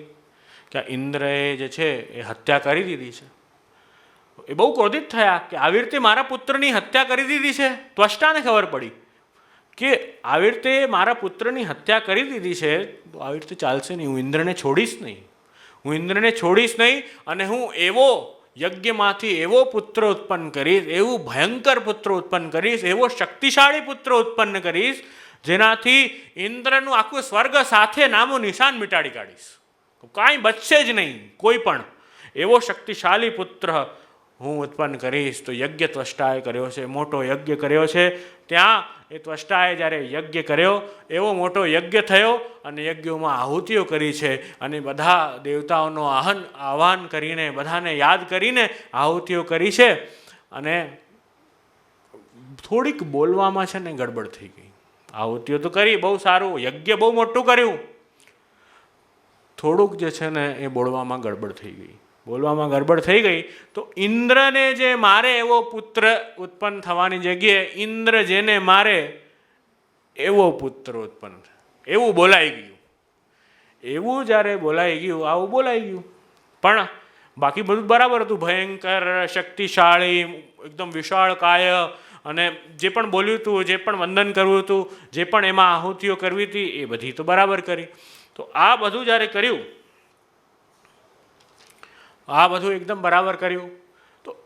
કે ઇન્દ્રએ જે છે એ હત્યા કરી દીધી છે. એ બહુ ક્રોધિત થયા કે આવી રીતે મારા પુત્રની હત્યા કરી દીધી છે. ત્વષ્ટાને ખબર પડી કે આવી રીતે મારા પુત્રની હત્યા કરી દીધી છે, તો આવી રીતે ચાલશે નહીં, હું ઇન્દ્રને છોડીશ નહીં, હું ઇન્દ્રને છોડીશ નહીં, અને હું એવો યજ્ઞમાંથી એવો પુત્ર ઉત્પન્ન કરીશ, એવું ભયંકર પુત્ર ઉત્પન્ન કરીશ, એવો શક્તિશાળી પુત્ર ઉત્પન્ન કરીશ, જેનાથી ઇન્દ્રનું આખું સ્વર્ગ સાથે નામો નિશાન મિટાડી કાઢીશ, કાંઈ બચશે જ નહીં કોઈ પણ. એવો શક્તિશાળી પુત્ર હું ઉત્પન્ન કરીશ. તો યજ્ઞ ત્વષ્ટાએ કર્યો છે, મોટો યજ્ઞ કર્યો છે. ત્યાં એ ત્વષ્ટાએ જ્યારે યજ્ઞ કર્યો, એવો મોટો યજ્ઞ થયો અને યજ્ઞોમાં આહુતિઓ કરી છે, અને બધા દેવતાઓનો આહવાન કરીને, બધાને યાદ કરીને આહુતિઓ કરી છે. અને થોડીક બોલવામાં છે ને ગડબડ થઈ ગઈ. આહુતિઓ તો કરી, બહુ સારું, યજ્ઞ બહુ મોટું કર્યું, થોડુંક જે છે ને એ બોલવામાં ગડબડ થઈ ગઈ. બોલવામાં ગડબડ થઈ ગઈ તો ઇન્દ્રને જે મારે એવો પુત્ર ઉત્પન્ન થવાની જગ્યાએ ઇન્દ્ર જેને મારે એવો પુત્ર ઉત્પન્ન થાય, એવું બોલાઈ ગયું. એવું જ્યારે બોલાઈ ગયું, આવું બોલાઈ ગયું, પણ બાકી બધું બરાબર હતું. ભયંકર, શક્તિશાળી, એકદમ વિશાળ કાય, અને જે પણ બોલ્યું હતું, જે પણ વંદન કરવું હતું, જે પણ એમાં આહુતિઓ કરવી હતી, એ બધી તો બરાબર કરી. તો આ બધું જ્યારે કર્યું, આ બધું એકદમ બરાબર કર્યું, તો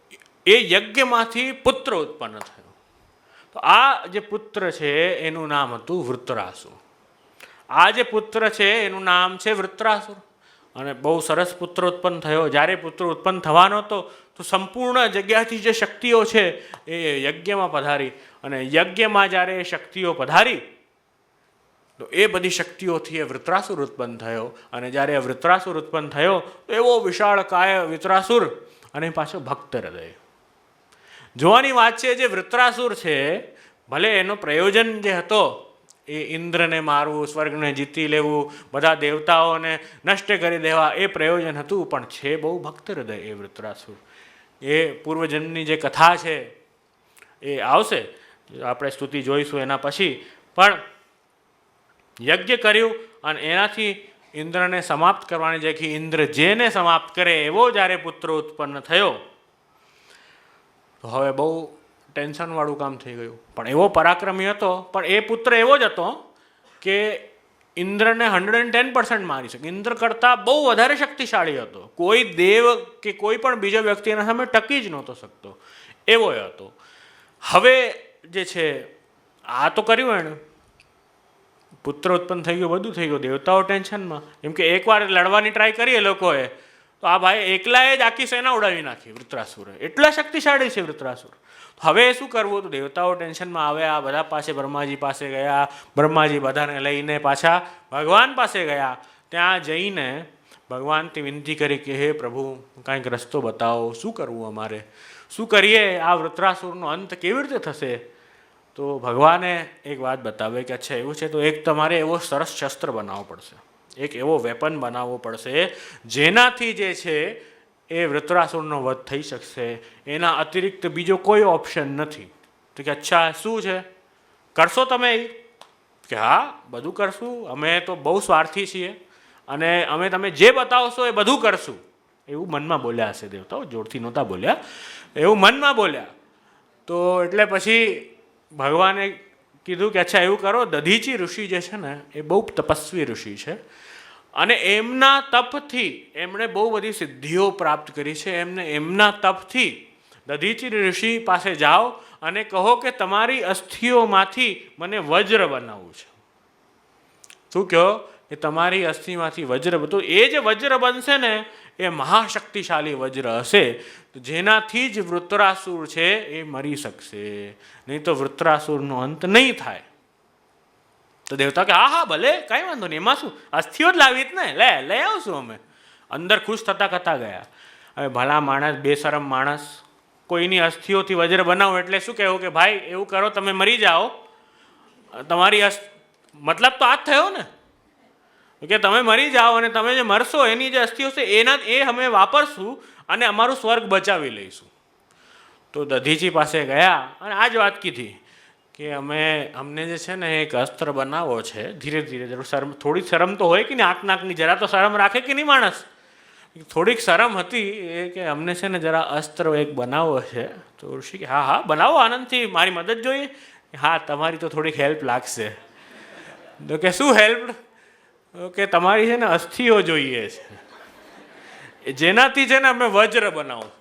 એ યજ્ઞમાંથી પુત્ર ઉત્પન્ન થયો. તો આ જે પુત્ર છે એનું નામ હતું વૃત્રાસુર. આ જે પુત્ર છે એનું નામ છે વૃત્રાસુર. અને બહુ સરસ પુત્ર ઉત્પન્ન થયો. જ્યારે પુત્ર ઉત્પન્ન થવાનો હતો તો સંપૂર્ણ જગ્યાથી જે શક્તિઓ છે એ યજ્ઞમાં પધારી, અને યજ્ઞમાં જ્યારે એ શક્તિઓ પધારી તો એ બધી શક્તિઓથી એ વૃત્રાસુર ઉત્પન્ન થયો. અને જ્યારે એ વૃત્રાસુર ઉત્પન્ન થયો તો એવો વિશાળ કાય વૃત્રાસુર, અને પાછો ભક્ત હૃદય. જોવાની વાત છે, જે વૃત્રાસુર છે, ભલે એનો પ્રયોજન જે હતો એ ઇન્દ્રને મારવું, સ્વર્ગને જીતી લેવું, બધા દેવતાઓને નષ્ટ કરી દેવા, એ પ્રયોજન હતું, પણ છે બહુ ભક્ત હૃદય એ વૃત્રાસુર. એ પૂર્વજન્મની જે કથા છે એ આવશે, આપણે સ્તુતિ જોઈશું એના પછી. પણ યજ્ઞ કર્યું અને એનાથી ઇન્દ્રને સમાપ્ત કરવાની જગ્યાએ ઇન્દ્ર જેને સમાપ્ત કરે એવો જ્યારે પુત્ર ઉત્પન્ન થયો, તો હવે બહુ ટેન્શનવાળું કામ થઈ ગયું. પણ એવો પરાક્રમી હતો, પણ એ પુત્ર એવો જ હતો કે ઇન્દ્રને 110% મારી શકે. ઇન્દ્ર કરતાં બહુ વધારે શક્તિશાળી હતો. કોઈ દેવ કે કોઈ પણ બીજો વ્યક્તિ એના સામે ટકી જ નહોતો શકતો, એવો એ હતો. હવે જે છે આ તો કર્યું એણે, પુત્ર ઉત્પન્ન થઈ ગયો, બધું થઈ ગયું, દેવતાઓ ટેન્શનમાં. કેમ કે એકવાર લડવાની ટ્રાય કરી એ લોકોએ, તો આ ભાઈ એકલાએ જ આખી સેના ઉડાવી નાખી વૃત્રાસુરે. એટલા શક્તિશાળી છે વૃત્રાસુર. હવે શું કરવું? તો દેવતાઓ ટેન્શનમાં આવ્યા, બધા પાસે બ્રહ્માજી પાસે ગયા. બ્રહ્માજી બધાને લઈને પાછા ભગવાન પાસે ગયા. ત્યાં જઈને ભગવાનથી વિનંતી કરી કે હે પ્રભુ, કાંઈક રસ્તો બતાવો, શું કરવું અમારે, શું કરીએ, આ વૃત્રાસુરનો અંત કેવી રીતે થશે? તો ભગવાને એક વાત બતાવે કે અચ્છા એવું છે, તો એક તમારે એવો સરસ શસ્ત્ર બનાવવો પડશે. એક એવો વેપન બનાવવો પડશે જેનાથી જે છે એ વૃત્રાસુરનો વધ થઈ શકશે, એના અતિરિક્ત બીજો કોઈ ઓપ્શન નથી. તો કે અચ્છા શું છે, કરશો તમે? કે હા બધું કરશું, અમે તો બહુ સ્વાર્થી છીએ અને અમે તમે જે બતાવશો એ બધું કરશું. એવું મનમાં બોલ્યા હશે દેવતાઓ, જોરથી નહોતા બોલ્યા, એવું મનમાં બોલ્યા. તો એટલે પછી ભગવાને કીધું કે અચ્છા એવું કરો, દધીચી ઋષિ જે છે ને એ બહુ તપસ્વી ઋષિ છે અને એમના તપથી એમણે બહુ બધી સિદ્ધિઓ પ્રાપ્ત કરી છે. એમના તપથી દધીચી ઋષિ પાસે જાઓ અને કહો કે તમારી અસ્થિઓમાંથી મને વજ્ર બનાવવું છે. શું કહો કે તમારી અસ્થિમાંથી વજ્ર, તો એ જે વજ્ર બનશે ને એ મહાશક્તિશાળી વજ્ર હશે, જેનાથી જ વૃત્રાસુર છે એ મરી શકશે, નહીં તો વૃત્રાસુરનો અંત નહીં થાય. તો દેવતા કે હા હા ભલે કાંઈ વાંધો નહીં, એમાં શું, અસ્થિઓ જ લાવી ને, લઈ આવશું અમે. અંદર ખુશ થતા ગયા. હવે ભલા માણસ, બેશરમ માણસ કોઈની અસ્થિઓથી વજ્ર બનાવો એટલે શું કહેવું કે ભાઈ એવું કરો તમે મરી જાઓ, તમારી મતલબ તો આ જ થયો ને કે તમે મરી જાઓ અને તમે જે મરશો એની જે અસ્થિઓ છે એ અમે વાપરશું અને અમારું સ્વર્ગ બચાવી લઈશું. તો દધીચી પાસે ગયા અને આ જ વાત કીધી કે અમને જે છે ને એક અસ્ત્ર બનાવવો છે, ધીરે ધીરે જરૂર શરમ, થોડી શરમ તો હોય કે નહીં, આંખ નાકની જરા તો શરમ રાખે કે નહીં માણસ, થોડીક શરમ હતી એ કે અમને છે ને જરા અસ્ત્ર એક બનાવવો છે. તો ઋષિ કે હા હા બનાવો આનંદથી, મારી મદદ જોઈએ. હા તમારી તો થોડીક હેલ્પ લાગશે. તો કે શું હેલ્પ? કે તમારી છે ને અસ્થિઓ જોઈએ છે જેનાથી છે ને અમે વજ્ર બનાવું.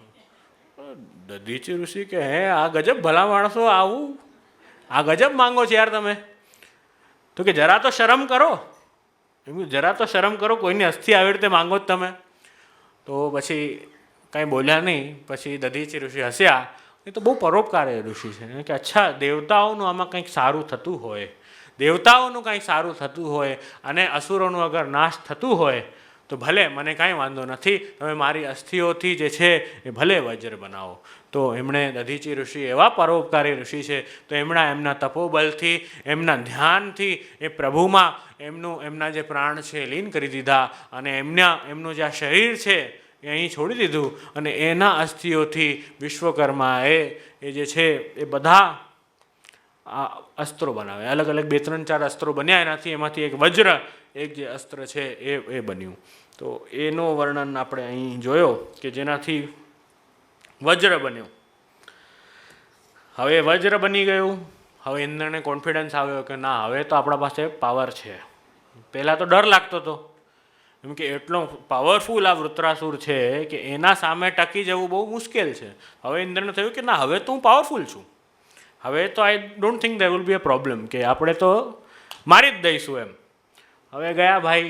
દધીચી ઋષિ કે હે આ ગજબ ભલા માણસો, આવું આ ગજબ માંગો છો યાર તમે. તો કે જરા તો શરમ કરો, જરા તો શરમ કરો, કોઈની અસ્થિ આવી રીતે માંગો જ તમે. તો પછી કાંઈ બોલ્યા નહીં. પછી દધીચી ઋષિ હસ્યા. એ તો બહુ પરોપકારી ઋષિ છે કે અચ્છા દેવતાઓનું આમાં કંઈક સારું થતું હોય, દેવતાઓનું કાંઈ સારું થતું હોય અને અસુરોનું અગર નાશ થતું હોય તો ભલે, મને કાંઈ વાંધો નથી, તમે મારી અસ્થિઓથી જે છે એ ભલે વજ્ર બનાવો. તો એમણે દધીચી ઋષિ એવા પરોપકારી ઋષિ છે, તો એમના તપોબલથી, એમના ધ્યાનથી એ પ્રભુમાં એમના જે પ્રાણ છે લીન કરી દીધા અને એમનું જે આ શરીર છે એ અહીં છોડી દીધું અને એના અસ્થિઓથી વિશ્વકર્માએ જે છે એ બધા આ અસ્ત્રો બનાવે, અલગ અલગ 2-3-4 અસ્ત્રો બન્યા એનાથી. એમાંથી એક વજ્ર, એક જે અસ્ત્ર છે એ બન્યું. તો એનો વર્ણન આપણે અહીં જોયો કે જેનાથી વજ્ર બન્યો. હવે વજ્ર બની ગયું. હવે ઇન્દ્રને કોન્ફિડન્સ આવ્યો કે ના હવે તો આપણા પાસે પાવર છે. પહેલાં તો ડર લાગતો હતો એમ કે એટલો પાવરફુલ આ વૃત્રાસુર છે કે એના સામે ટકી જવું બહુ મુશ્કેલ છે. હવે ઇન્દ્રને થયું કે ના હવે તો હું પાવરફુલ છું, હવે તો I don't think there will be a problem, કે આપણે તો મારી જ દઈશું એમ. હવે ગયા ભાઈ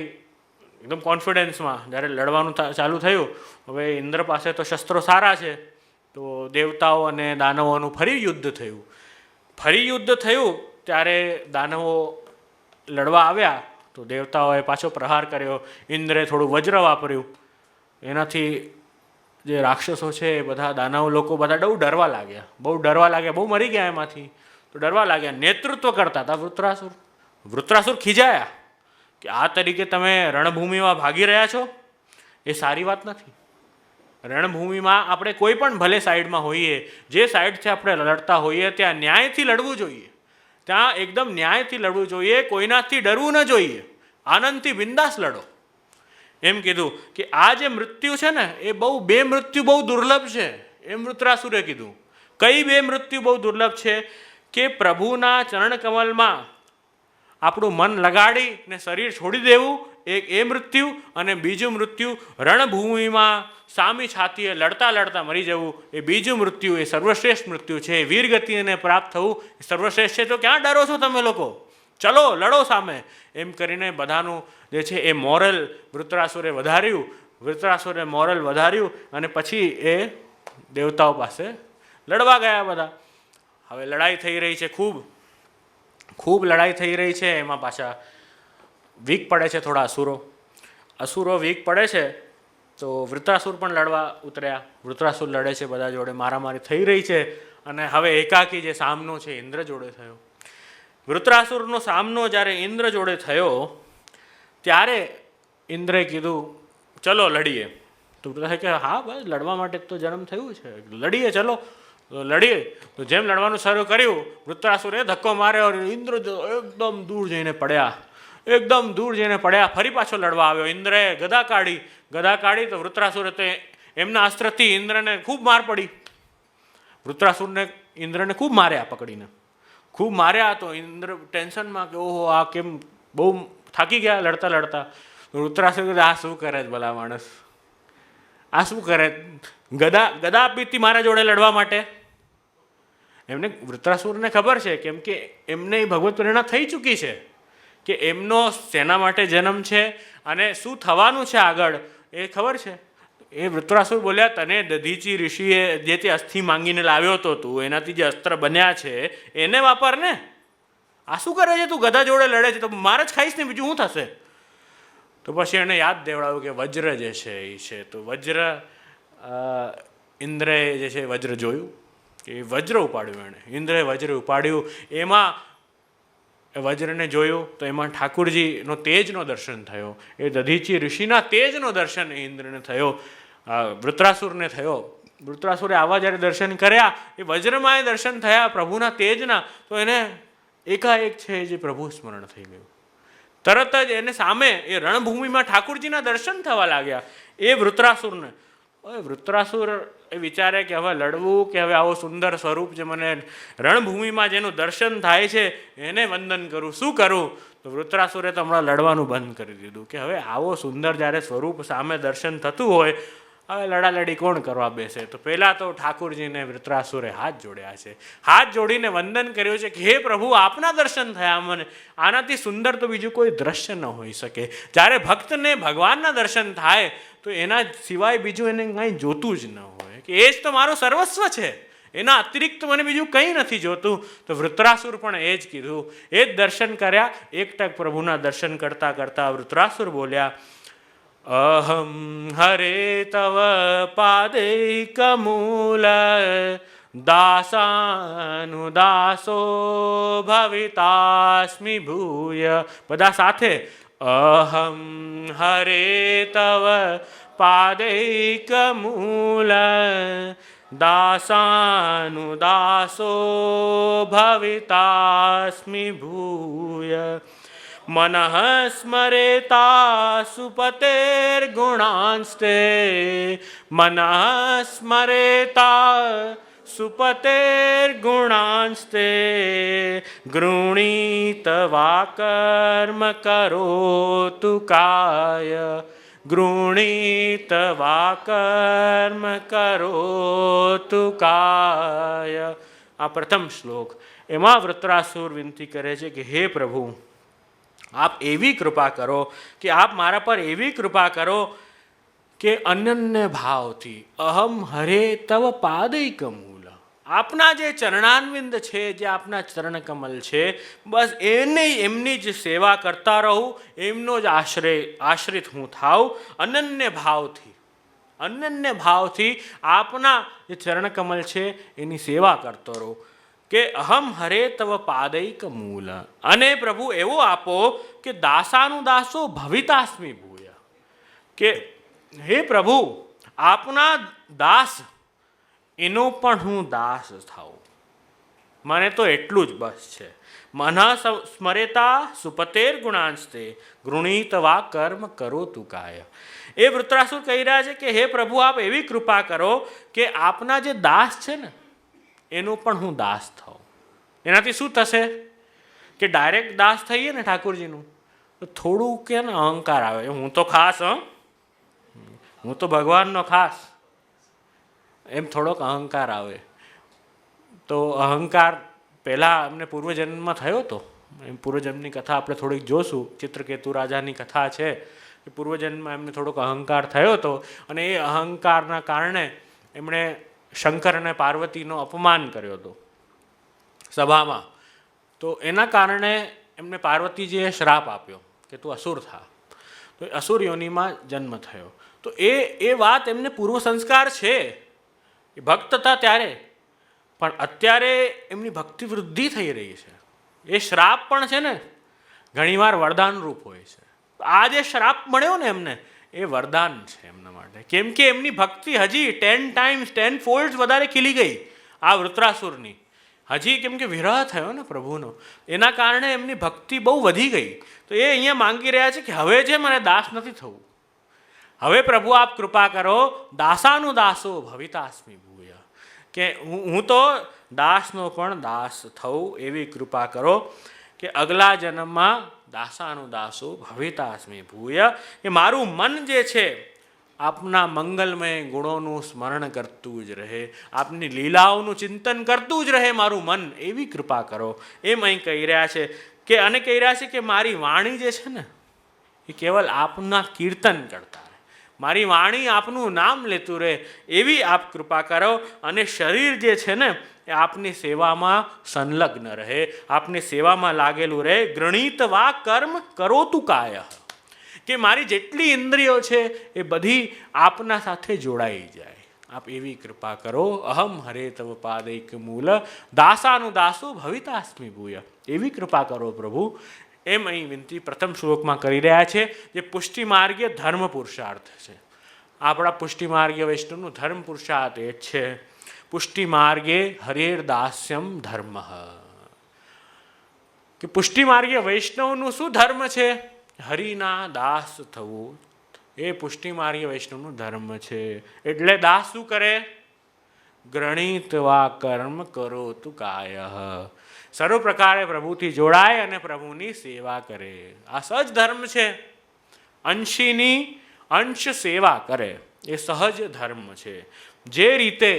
એકદમ કોન્ફિડન્સમાં. જ્યારે લડવાનું ચાલુ થયું, હવે ઇન્દ્ર પાસે તો શસ્ત્રો સારા છે, તો દેવતાઓ અને દાનવોનું ફરી યુદ્ધ થયું. ફરી યુદ્ધ થયું ત્યારે દાનવો લડવા આવ્યા તો દેવતાઓએ પાછો પ્રહાર કર્યો. ઇન્દ્રે થોડું વજ્ર વાપર્યું, એનાથી જે રાક્ષસો છે એ બધા દાનવ લોકો બધા બહુ ડરવા લાગ્યા, બહુ મરી ગયા એમાંથી. તો ડરવા લાગ્યા. નેતૃત્વ કરતા હતા વૃત્રાસુર ખીજાયા કે આ તરીકે તમે રણભૂમિમાં ભાગી રહ્યા છો, એ સારી વાત નથી. રણભૂમિમાં આપણે કોઈ પણ ભલે સાઈડમાં હોઈએ, જે સાઈડથી આપણે લડતા હોઈએ ત્યાં ન્યાયથી લડવું જોઈએ, ત્યાં એકદમ ન્યાયથી લડવું જોઈએ, કોઈનાથી ડરવું ન જોઈએ, આનંદથી બિંદાસ લડો. એમ કીધું કે આ જે મૃત્યુ છે ને એ બે મૃત્યુ બહુ દુર્લભ છે. એમ વૃત્રાસુરે કીધું. કઈ બે મૃત્યુ બહુ દુર્લભ છે? કે પ્રભુના ચરણકમલમાં આપણું મન લગાડીને શરીર છોડી દેવું, એક એ મૃત્યુ, અને બીજું મૃત્યુ રણભૂમિમાં સામી છાતીએ લડતા લડતા મરી જવું, એ બીજું મૃત્યુ એ સર્વશ્રેષ્ઠ મૃત્યુ છે. વીરગતિને પ્રાપ્ત થવું એ સર્વશ્રેષ્ઠ છે. તો ક્યાં ડરો છો તમે લોકો? ચલો લડો સામે. એમ કરીને બધાનું જે છે એ મોરલ વૃત્રાસુરે વધાર્યું અને પછી એ દેવતાઓ પાસે લડવા ગયા બધા. હવે લડાઈ થઈ રહી છે, ખૂબ લડાઈ થઈ રહી છે. એમાં પાછા વીક પડે છે થોડા અસુરો વીક પડે છે. તો વૃત્રાસુર પણ લડવા ઉતર્યા. વૃત્રાસુર લડે છે બધા જોડે, મારામારી થઈ રહી છે. અને હવે એકાકી જે સામનો છે ઇન્દ્ર જોડે થયો. વૃત્રાસુરનો સામનો જ્યારે ઇન્દ્ર જોડે થયો ત્યારે ઇન્દ્રએ કીધું ચલો લડીએ. તો વૃત્રાસુર કે હા બસ લડવા માટે તો જન્મ થયું છે, લડીએ ચલો. તો લડીએ. તો જેમ લડવાનું શરૂ કર્યું, વૃત્રાસુરે ધક્કો માર્યો, ઇન્દ્ર એકદમ દૂર જઈને પડ્યા, એકદમ દૂર જઈને પડ્યા. ફરી પાછો લડવા આવ્યો. ઇન્દ્રએ ગદા કાઢી તો વૃત્રાસુરે તે એમના અસ્ત્રથી ઇન્દ્રને ખૂબ માર પડી. વૃત્રાસુરને ઇન્દ્રને ખૂબ માર્યા, પકડીને ખૂબ માર્યા. તો ઇન્દ્ર ટેન્શનમાં કે ઓહો આ કેમ, બહુ થાકી ગયા લડતા લડતા. વૃત્રાસુર કીધું આ શું કરે છે ભલા માણસ, આ શું કરે, ગદા આપી હતી મારા જોડે લડવા માટે. એમને વૃત્રાસુરને ખબર છે, કેમ કે એમને ભગવત પ્રેરણા થઈ ચૂકી છે કે એમનો શેના માટે જન્મ છે અને શું થવાનું છે આગળ એ ખબર છે. એ વૃત્રાસુર બોલ્યા તને દધીચી ઋષિએ જે તે અસ્થિ માંગીને લાવ્યો હતો તું, એનાથી જે અસ્ત્ર બન્યા છે એને વાપર ને. આ શું કરે છે તું, ગધા જોડે લડે છે તો મારે જ ખાઈશ ને, બીજું શું થશે. તો પછી એને યાદ દેવડાવ્યું કે વજ્ર જે છે એ છે. તો વજ્ર, ઇન્દ્રએ જે છે વજ્ર જોયું, એ વજ્ર ઉપાડ્યું. એણે ઇન્દ્રએ વજ્ર ઉપાડ્યું. એમાં વજ્રને જોયું તો એમાં ઠાકુરજીનો તેજનો દર્શન થયો. એ દધીચી ઋષિના તેજનો દર્શન એ ઇન્દ્રને થયો, વૃત્રાસુરને થયો. વૃત્રાસુરે આવા જ્યારે દર્શન કર્યા, એ વજ્રમાં એ દર્શન થયા પ્રભુના તેજના, તો એને એકાએક છે જે પ્રભુ સ્મરણ થઈ ગયું. તરત જ એને સામે એ રણભૂમિમાં ઠાકુરજીના દર્શન થવા લાગ્યા. એ વૃત્રાસુરને, વૃત્રાસુર એ વિચારે કે હવે લડવું કે હવે આવો સુંદર સ્વરૂપ જે મને રણભૂમિમાં જેનું દર્શન થાય છે એને વંદન કરું, શું કરું. તો વૃત્રાસુરે તો હમણાં લડવાનું બંધ કરી દીધું કે હવે આવો સુંદર જ્યારે સ્વરૂપ સામે દર્શન થતું હોય, હવે લડાલડી કોણ કરવા બેસે. તો પહેલાં તો ઠાકુરજીને વૃત્રાસુરે હાથ જોડ્યા છે, હાથ જોડીને વંદન કર્યું છે કે હે પ્રભુ આપના દર્શન થયા મને, આનાથી સુંદર તો બીજું કોઈ દ્રશ્ય ન હોઈ શકે. જ્યારે ભક્તને ભગવાનના દર્શન થાય તો એના સિવાય બીજું એને કાંઈ જોતું જ ન હોય, કે એ જ તો મારું સર્વસ્વ છે, એના અતિરિક્ત મને બીજું કંઈ નથી જોતું. તો વૃત્રાસુર પણ એ જ કીધું, એ જ દર્શન કર્યા. એકટક પ્રભુના દર્શન કરતાં કરતાં વૃત્રાસુર બોલ્યા અહમ હરે તવ પાદૈકમૂલ દાસાનુદાસો ભવિતાસ્મિ ભૂય. બધા સાથે અહમ હરે તવ પાદૈકમૂલ દાસાનુદાસો ભવિતાસ્મિ ભૂય. મનઃ સ્મરેતા સુપતેર્ગુણાંસ્તે, મનઃ સ્મરેતા સુપતેર્ગુણાંસ્તે, ગૃણીત વા કર્મ કરોતુ કાય, ગૃણીત વા કર્મ કરોતુ કાય. આ પ્રથમ શ્લોક. એમાં વૃત્રાસુર વિનંતી કરે છે કે હે પ્રભુ આપ એવી કૃપા કરો, કે આપ મારા પર એવી કૃપા કરો કે અનન્ય ભાવથી અહમ હરે તવ પાદૈકમૂલ, આપના જે ચરણાનવિંદ છે, જે આપના ચરણકમલ છે, બસ એમની જ સેવા કરતા રહું, એમનો જ આશ્રિત હું થાઉં. અનન્ય ભાવથી આપના જે ચરણકમલ છે એની સેવા કરતો રહું. કે અહમ હરે તવ પાદૈકમૂલ, અને પ્રભુ એવો આપો કે દાસાનુદાસો ભવિતાસ્મિ ભૂય, કે હે પ્રભુ આપના દાસ એનો પણ હું દાસ થાઉં. મને તો એટલું જ બસ છે. મનઃ સ્મરેતા સુપતેર્ગુણાંસ્તે, ગૃણીત વા કર્મ કરોતુ કાય. એ વૃત્રાસુર કહી રહ્યા છે કે હે પ્રભુ આપ એવી કૃપા કરો કે આપના જે દાસ છે ને એનો પણ હું દાસ થાઉં. એનાથી શું થશે કે ડાયરેક્ટ દાસ થઈએ ને ઠાકોરજીનું તો થોડું કે ને અહંકાર આવે, હું તો ખાસ, હું તો ભગવાનનો ખાસ, એમ થોડોક અહંકાર આવે. તો અહંકાર પહેલાં અમને પૂર્વજન્મમાં થયો હતો. એમ પૂર્વજન્મની કથા આપણે થોડીક જોશું. ચિત્રકેતુ રાજાની કથા છે કે પૂર્વજન્મમાં એમને થોડોક અહંકાર થયો હતો, અને એ અહંકારના કારણે એમણે શંકર અને પાર્વતીનો અપમાન કર્યો હતો સભામાં. તો એના કારણે એમને પાર્વતીજીએ શ્રાપ આપ્યો કે તું અસુર થા. તો અસુર યોનિમાં જન્મ થયો. તો એ વાત એમને પૂર્વ સંસ્કાર છે, એ ભક્ત હતા ત્યારે, પણ અત્યારે એમની ભક્તિ વૃદ્ધિ થઈ રહી છે. એ શ્રાપ પણ છે ને ઘણીવાર વરદાન રૂપ હોય છે. આ જે શ્રાપ મળ્યો ને એમને, એ વરદાન છે એમના માટે. કેમ કે એમની ભક્તિ હજી 10 ટાઈમ્સ 10 ફોલ્ડ વધારે ખીલી ગઈ આ વૃત્રાસુરની. હજી કેમ કે વિરહ થયો ને પ્રભુનો, એના કારણે એમની ભક્તિ બહુ વધી ગઈ. તો એ અહીંયા માંગી રહ્યા છે કે હવે જે મને દાસ નથી થવું, હવે પ્રભુ આપ કૃપા કરો, દાસાનું દાસો ભવિતાસ્મિ ભૂય, કે હું તો દાસનો પણ દાસ થઉં એવી કૃપા કરો, કે અગલા જન્મમાં દાસાનું દાસો ભવિતાસ્મિ ભૂય, કે મારું મન જે છે આપના મંગલમય ગુણોનું સ્મરણ કરતું જ રહે, આપની લીલાઓનું ચિંતન કરતું જ રહે મારું મન, એવી કૃપા કરો. એમ અહીં કહી રહ્યા છે કે, અને કહી રહ્યા છે કે મારી વાણી જે છે ને એ કેવલ આપના કીર્તન કરતા રહે, મારી વાણી આપનું નામ લેતું રહે, એવી આપ કૃપા કરો. અને શરીર જે છે ને એ આપની સેવામાં સંલગ્ન રહે, આપની સેવામાં લાગેલું રહે. ગૃણીત વા કર્મ કરોતુ કાય, કે મારી જેટલી ઇન્દ્રિયો છે એ બધી આપના સાથે જોડાઈ જાય, આપ એવી કૃપા કરો. અહમ હરે તવ પાદૈક મૂલ, દાસાનું દાસો ભવિતાસ્મિ ભૂય, એવી કૃપા કરો પ્રભુ. એમ અહીં વિનંતી પ્રથમ શ્લોકમાં કરી રહ્યા છે. જે પુષ્ટિ માર્ગીય ધર્મ પુરુષાર્થ છે, આપણા પુષ્ટિ માર્ગીય વૈષ્ણવનું ધર્મ પુરુષાર્થ એ જ છે. પુષ્ટિ માર્ગે હરેર દાસ્યમ ધર્મ, કે પુષ્ટિ માર્ગીય વૈષ્ણવનું શું ધર્મ છે? હરિના દાસ થવું, એ પુષ્ટિ માર્ગીય વૈષ્ણવનું ધર્મ છે. એટલે દાસ શું કરે? ગ્રણીત વા કર્મ કરો તુ કાય, સર્વ પ્રકારે પ્રભુથી જોડાય અને પ્રભુની સેવા કરે. આ સહજ ધર્મ છે. અંશીની અંશ સેવા કરે એ સહજ ધર્મ છે. જે રીતે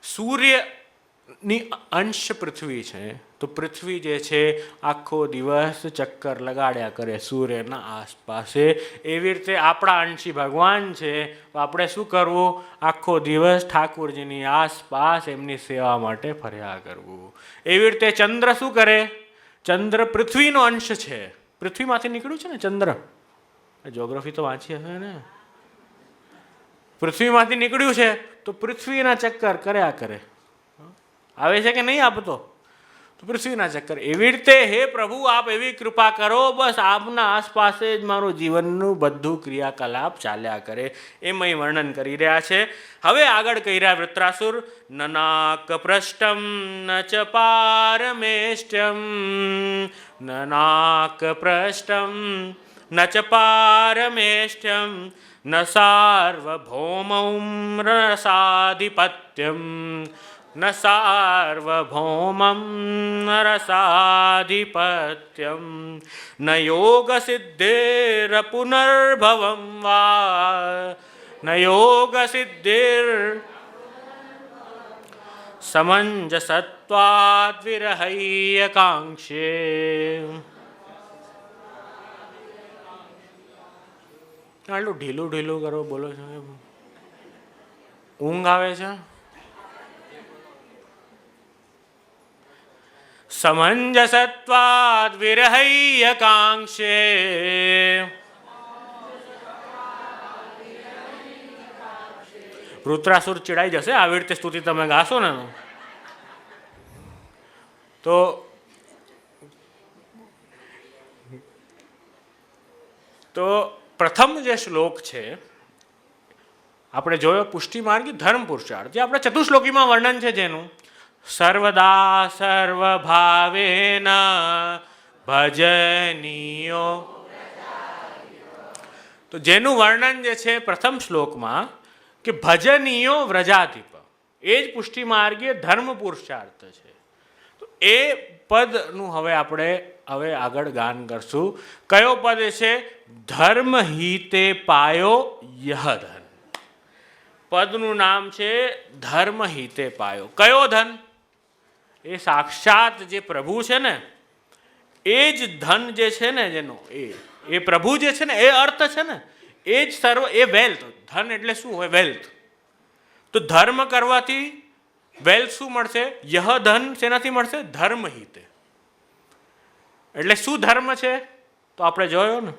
સૂર્યની અંશ પૃથ્વી છે, તો પૃથ્વી જે છે આખો દિવસ ચક્કર લગાડ્યા કરે સૂર્યના આસપાસે, એવી રીતે આપણા અંશી ભગવાન છે. તો આપણે શું કરવું? આખો દિવસ ઠાકોરજીની આસપાસ એમની સેવા માટે ફર્યા કરવું. એવી રીતે ચંદ્ર શું કરે? ચંદ્ર પૃથ્વીનો અંશ છે, પૃથ્વીમાંથી નીકળ્યું છે ને ચંદ્ર, જ્યોગ્રાફી તો વાંચી હશે ને, પૃથ્વીમાંથી નીકળ્યું છે તો પૃથ્વીના ચક્કર કર્યા કરે. આવે છે કે નહીં આપતો? તો પૃથ્વીના ચક્કર. એવી રીતે હે પ્રભુ આપ એવી કૃપા કરો, બસ આપના આસપાસ જ મારું જીવનનું બધું ક્રિયાકલાપ ચાલ્યા કરે. એમ અહીં વર્ણન કરી રહ્યા છે. હવે આગળ કહી રહ્યા વૃત્રાસુર, નનાક પૃષ્ઠમ ન ચ પારમેષ્ટ્યમ, નનાક પૃષ્ઠમ ન ચ પારમેષ્ટ્યમ, ન સાર્વભૌમં રસાધિપત્યમ, ન સાર્વભૌમં રસાધિપત્યમ, ન યોગ સિદ્ધિર પુનર્ભવમ વા, ન યોગ સિદ્ધિર સમંજસત્વાદ વિરહૈય કાંક્ષે. આટલું ઢીલું ઢીલું કરો, બોલો છો, ઊંઘ આવે છે? સમંજસત્વાદ વિરહૈય કાંક્ષે, વૃત્રાસુર ચીડાઈ જશે આવી રીતે સ્તુતિ તમે ગાશો ને. તો પ્રથમ જે શ્લોક છે આપણે જોયો પુષ્ટિ માર્ગી ધર્મ પુરુષાર્થ, જે આપણે ચતુશ્લોકીમાં વર્ણન છે જેનું, સર્વદા સર્વભાવેન ભજનીયો, તો જેનું વર્ણન જે છે પ્રથમ શ્લોકમાં કે ભજનીયો વ્રજાધિપ, એ જ પુષ્ટિ માર્ગીય ધર્મ પુરુષાર્થ છે. તો એ પદનું હવે આપણે આગળ ગાન કરશું. કયો પદ છે? ધર્મ હિતે પાયો યહ ધન. પદનું નામ છે ધર્મ હિતે પાયો. કયો ધન? એ સાક્ષાત જે પ્રભુ છે ને, એ જ ધન જે છે ને, જેનો એ પ્રભુ જે છે ને, એ અર્થ છે ને, એ જ સર્વ, એ વેલ્થ. ધન એટલે શું હોય? વેલ્થ. તો ધર્મ કરવાથી વેલ્થ શું મળશે? યહ ધન શેનાથી મળશે? ધર્મ હિતે. એટલે શું ધર્મ છે? તો આપણે જોયો ને,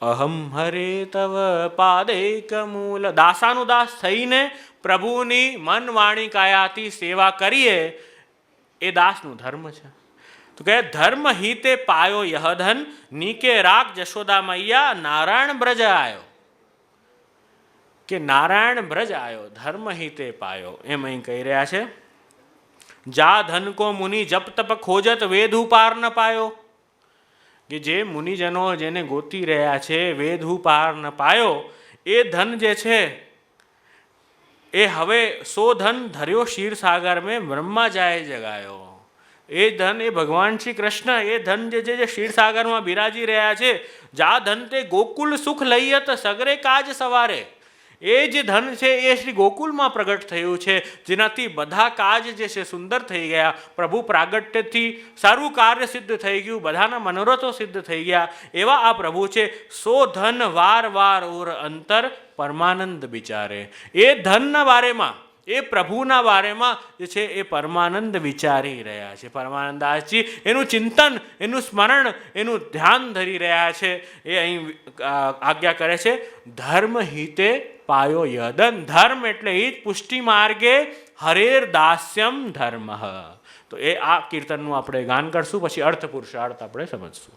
અહમ હરે તવ પાદૈક મૂલ, દાસાનું દાસ થઈને પ્રભુની મન વાણી કાયાથી સેવા કરીએ, એ દાસનું ધર્મ છે. તો કહે ધર્મ હિતે પાયો યહ ધન નીકે રાગ જશોદા મૈયા નારાયણ બ્રજ આયો, કે નારાયણ બ્રજ આયો ધર્મ હિતે પાયો, એમ અહીં કહી રહ્યા છે. જા ધન કો મુનિ જપ તપ ખોજત વેદુ પાર ન પાયો, કે જે મુનિજનો જેને ગોતી રહ્યા છે વેદુ પાર ન પાયો, એ ધન જે છે એ હવે સો ધન ધર્યો ક્ષીરસાગર મેં બ્રહ્મા જાય જગાયો. એ ધન એ ભગવાન શ્રી કૃષ્ણ એ ધન જે છે જે ક્ષીરસાગરમાં બિરાજી રહ્યા છે. જા ધન તે ગોકુલ સુખ લઈયત સગરે કાજ સવારે, એ જે ધન છે એ શ્રી ગોકુલમાં પ્રગટ થયું છે, જેનાથી બધા કાજ જે છે સુંદર થઈ ગયા. પ્રભુ પ્રાગટ્યથી સારું કાર્ય સિદ્ધ થઈ ગયું, બધાના મનોરથો સિદ્ધ થઈ ગયા. એવા આ પ્રભુ છે. સો ધન વાર વાર ઓર અંતર પરમાનંદ વિચારે, એ ધનના બારેમાં એ પ્રભુના બારેમાં જે છે એ પરમાનંદ વિચારી રહ્યા છે. પરમાનંદાસજી એનું ચિંતન, એનું સ્મરણ, એનું ધ્યાન ધરી રહ્યા છે. એ અહીં આજ્ઞા કરે છે ધર્મ હિતે પાયો યદન. ધર્મ એટલે હિત, પુષ્ટિ માર્ગે હરેર દાસ્યમ ધર્મ. તો એ આ કીર્તનનું આપણે ગાન કરશું, પછી અર્થ પુરુષાર્થ આપણે સમજશું.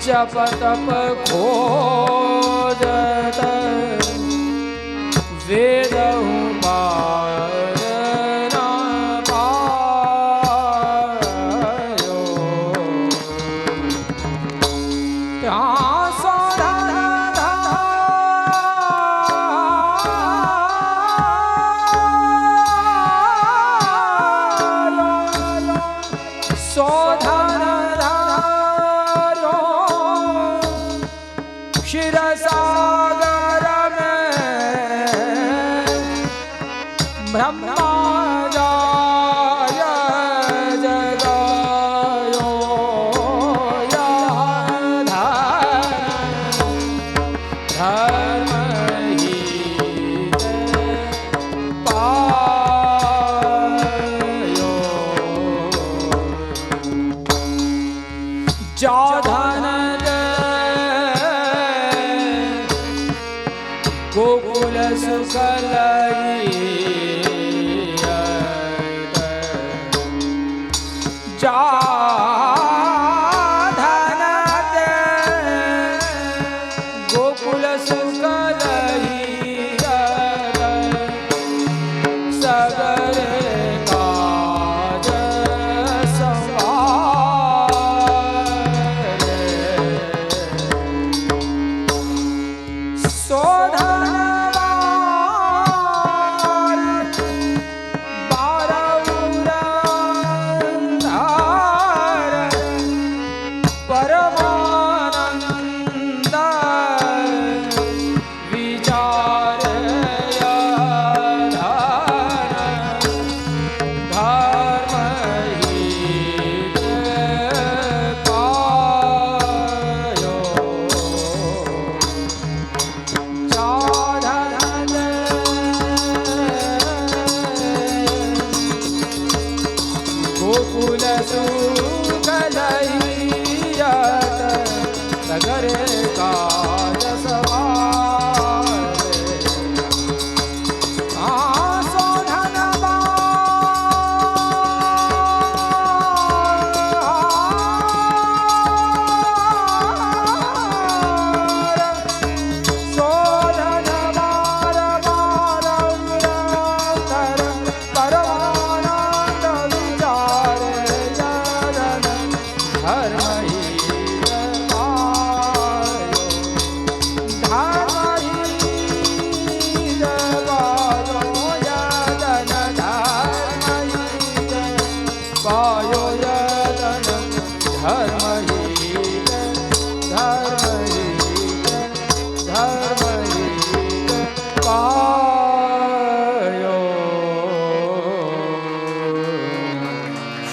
जप तप खोजत वेद पार न पायो ત્યાં गोकुल सुखलई जा धन दे गोकुल सुखलई सगरे काज संवारे सोधा સુખ લઈયત સગરે કાજ સવારે આસો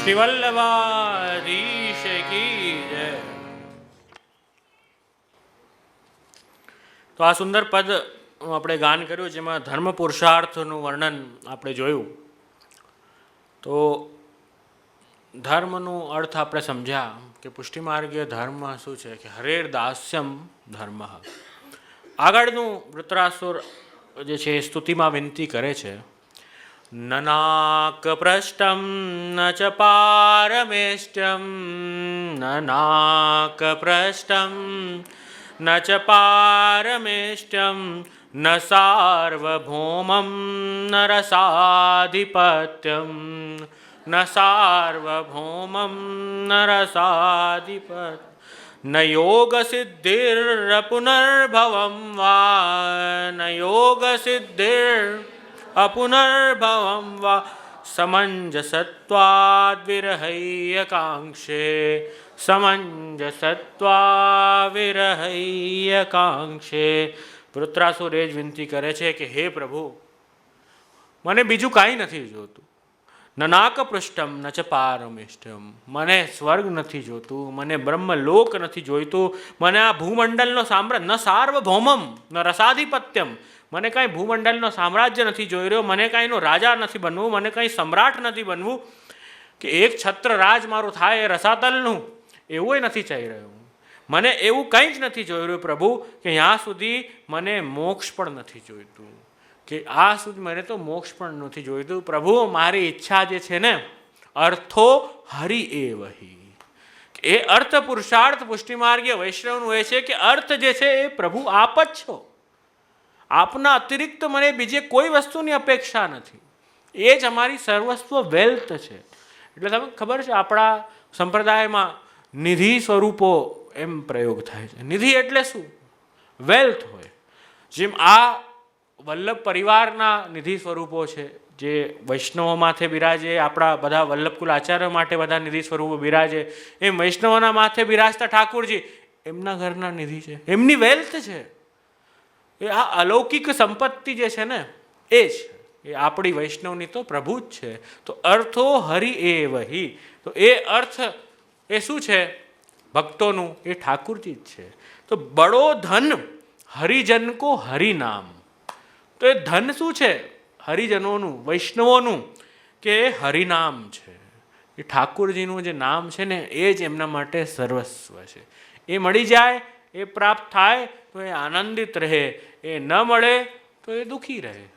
શ્રી વલ્લભાધીશ કી જય. તો આ સુંદર પદ આપણે ગાન કર્યું, જેમાં ધર્મ પુરુષાર્થનું વર્ણન આપણે જોયું. તો ધર્મનો અર્થ આપણે સમજ્યા કે પુષ્ટિમાર્ગીય ધર્મ શું છે, કે હરેર દાસ્યમ ધર્મ. આગળનું વૃત્રાસુર જે છે એ સ્તુતિમાં વિનંતી કરે છે, નનાક પૃષ્ટમ ન ચ પારમેષ્ટ્યમ, નનાક પૃષ્ટમ ન ચ પારમેષ્ટ્યમ, ન સાર્વભૌમમ ન રસાધિપત્યમ, ન સાર્વભૌમમ ન રસાધિપત્યમ, ન યોગ સિદ્ધિર પુનર્ભવમ વા, ન યોગ સિદ્ધિર અપુનર્ભવમ વા, સમંજસત્વાદ્વિરહૈયકાંક્ષે, સમંજસત્વાવિરહૈયકાંક્ષે. વૃત્રાસુર એ જ વિનંતી કરે છે કે હે પ્રભુ, મને બીજું કાંઈ નથી જોતું. નનાક પૃષ્ઠમ ન ચ પારમેષ્ટ્યમ, મને સ્વર્ગ નથી જોતું, મને બ્રહ્મલોક નથી જોઈતું, મને આ ભૂમંડળનો સામ્રાજ્ય, ન સાર્વભૌમમ ન રસાધિપત્યમ, મને કાંઈ ભૂમંડળનો સામ્રાજ્ય નથી જોઈ રહ્યો, મને કાંઈનો રાજા નથી બનવું, મને કાંઈ સમ્રાટ નથી બનવું, કે એક છત્ર રાજ મારું થાય એ રસાતલનું, એવું નથી ચાહી રહ્યું. મને એવું કંઈ જ નથી જોઈ રહ્યું પ્રભુ, કે ત્યાં સુધી મને મોક્ષ પણ નથી જોઈતું, કે આ સુધી મને તો મોક્ષ પણ નથી જોઈતું. પ્રભુ, મારી ઈચ્છા જે છે ને, અર્થો હરિ એવહી, એ અર્થ પુરુષાર્થ પુષ્ટિમાર્ગીય વૈષ્ણવનું એ છે કે અર્થ જે છે એ પ્રભુ આપ જ છો. આપના અતિરિક્ત મને બીજે કોઈ વસ્તુની અપેક્ષા નથી. એ જ અમારી સર્વસ્વ વેલ્થ છે. એટલે તમે ખબર છે, આપણા સંપ્રદાયમાં નિધિ સ્વરૂપો એમ પ્રયોગ થાય છે. નિધિ એટલે શું? વેલ્થ હોય. જેમ આ વલ્લભ પરિવારના નિધિ સ્વરૂપો છે, જે વૈષ્ણવો માથે બિરાજે, આપણા બધા વલ્લભકુલ આચાર્ય માટે બધા નિધિ સ્વરૂપો બિરાજે, એમ વૈષ્ણવોના માથે બિરાજતા ઠાકુરજી એમના ઘરના નિધિ છે, એમની વેલ્થ છે. એ આ અલૌકિક સંપત્તિ જે છે ને એ છે, એ આપણી વૈષ્ણવની તો પ્રભુ જ છે. તો અર્થો હરિ એવહી, તો એ અર્થ એ શું છે ભક્તોનું? એ ઠાકુરજી જ છે. તો બડો ધન હરિજન કો હરિનામ. તો એ ધન શું છે હરિજનોનું, વૈષ્ણવોનું? કે હરિનામ છે. એ ઠાકુરજીનું જે નામ છે ને એ જ એમના માટે સર્વસ્વ છે. એ મળી જાય, એ પ્રાપ્ત થાય તો એ આનંદિત રહે, એ ન મળે તો એ દુઃખી રહે.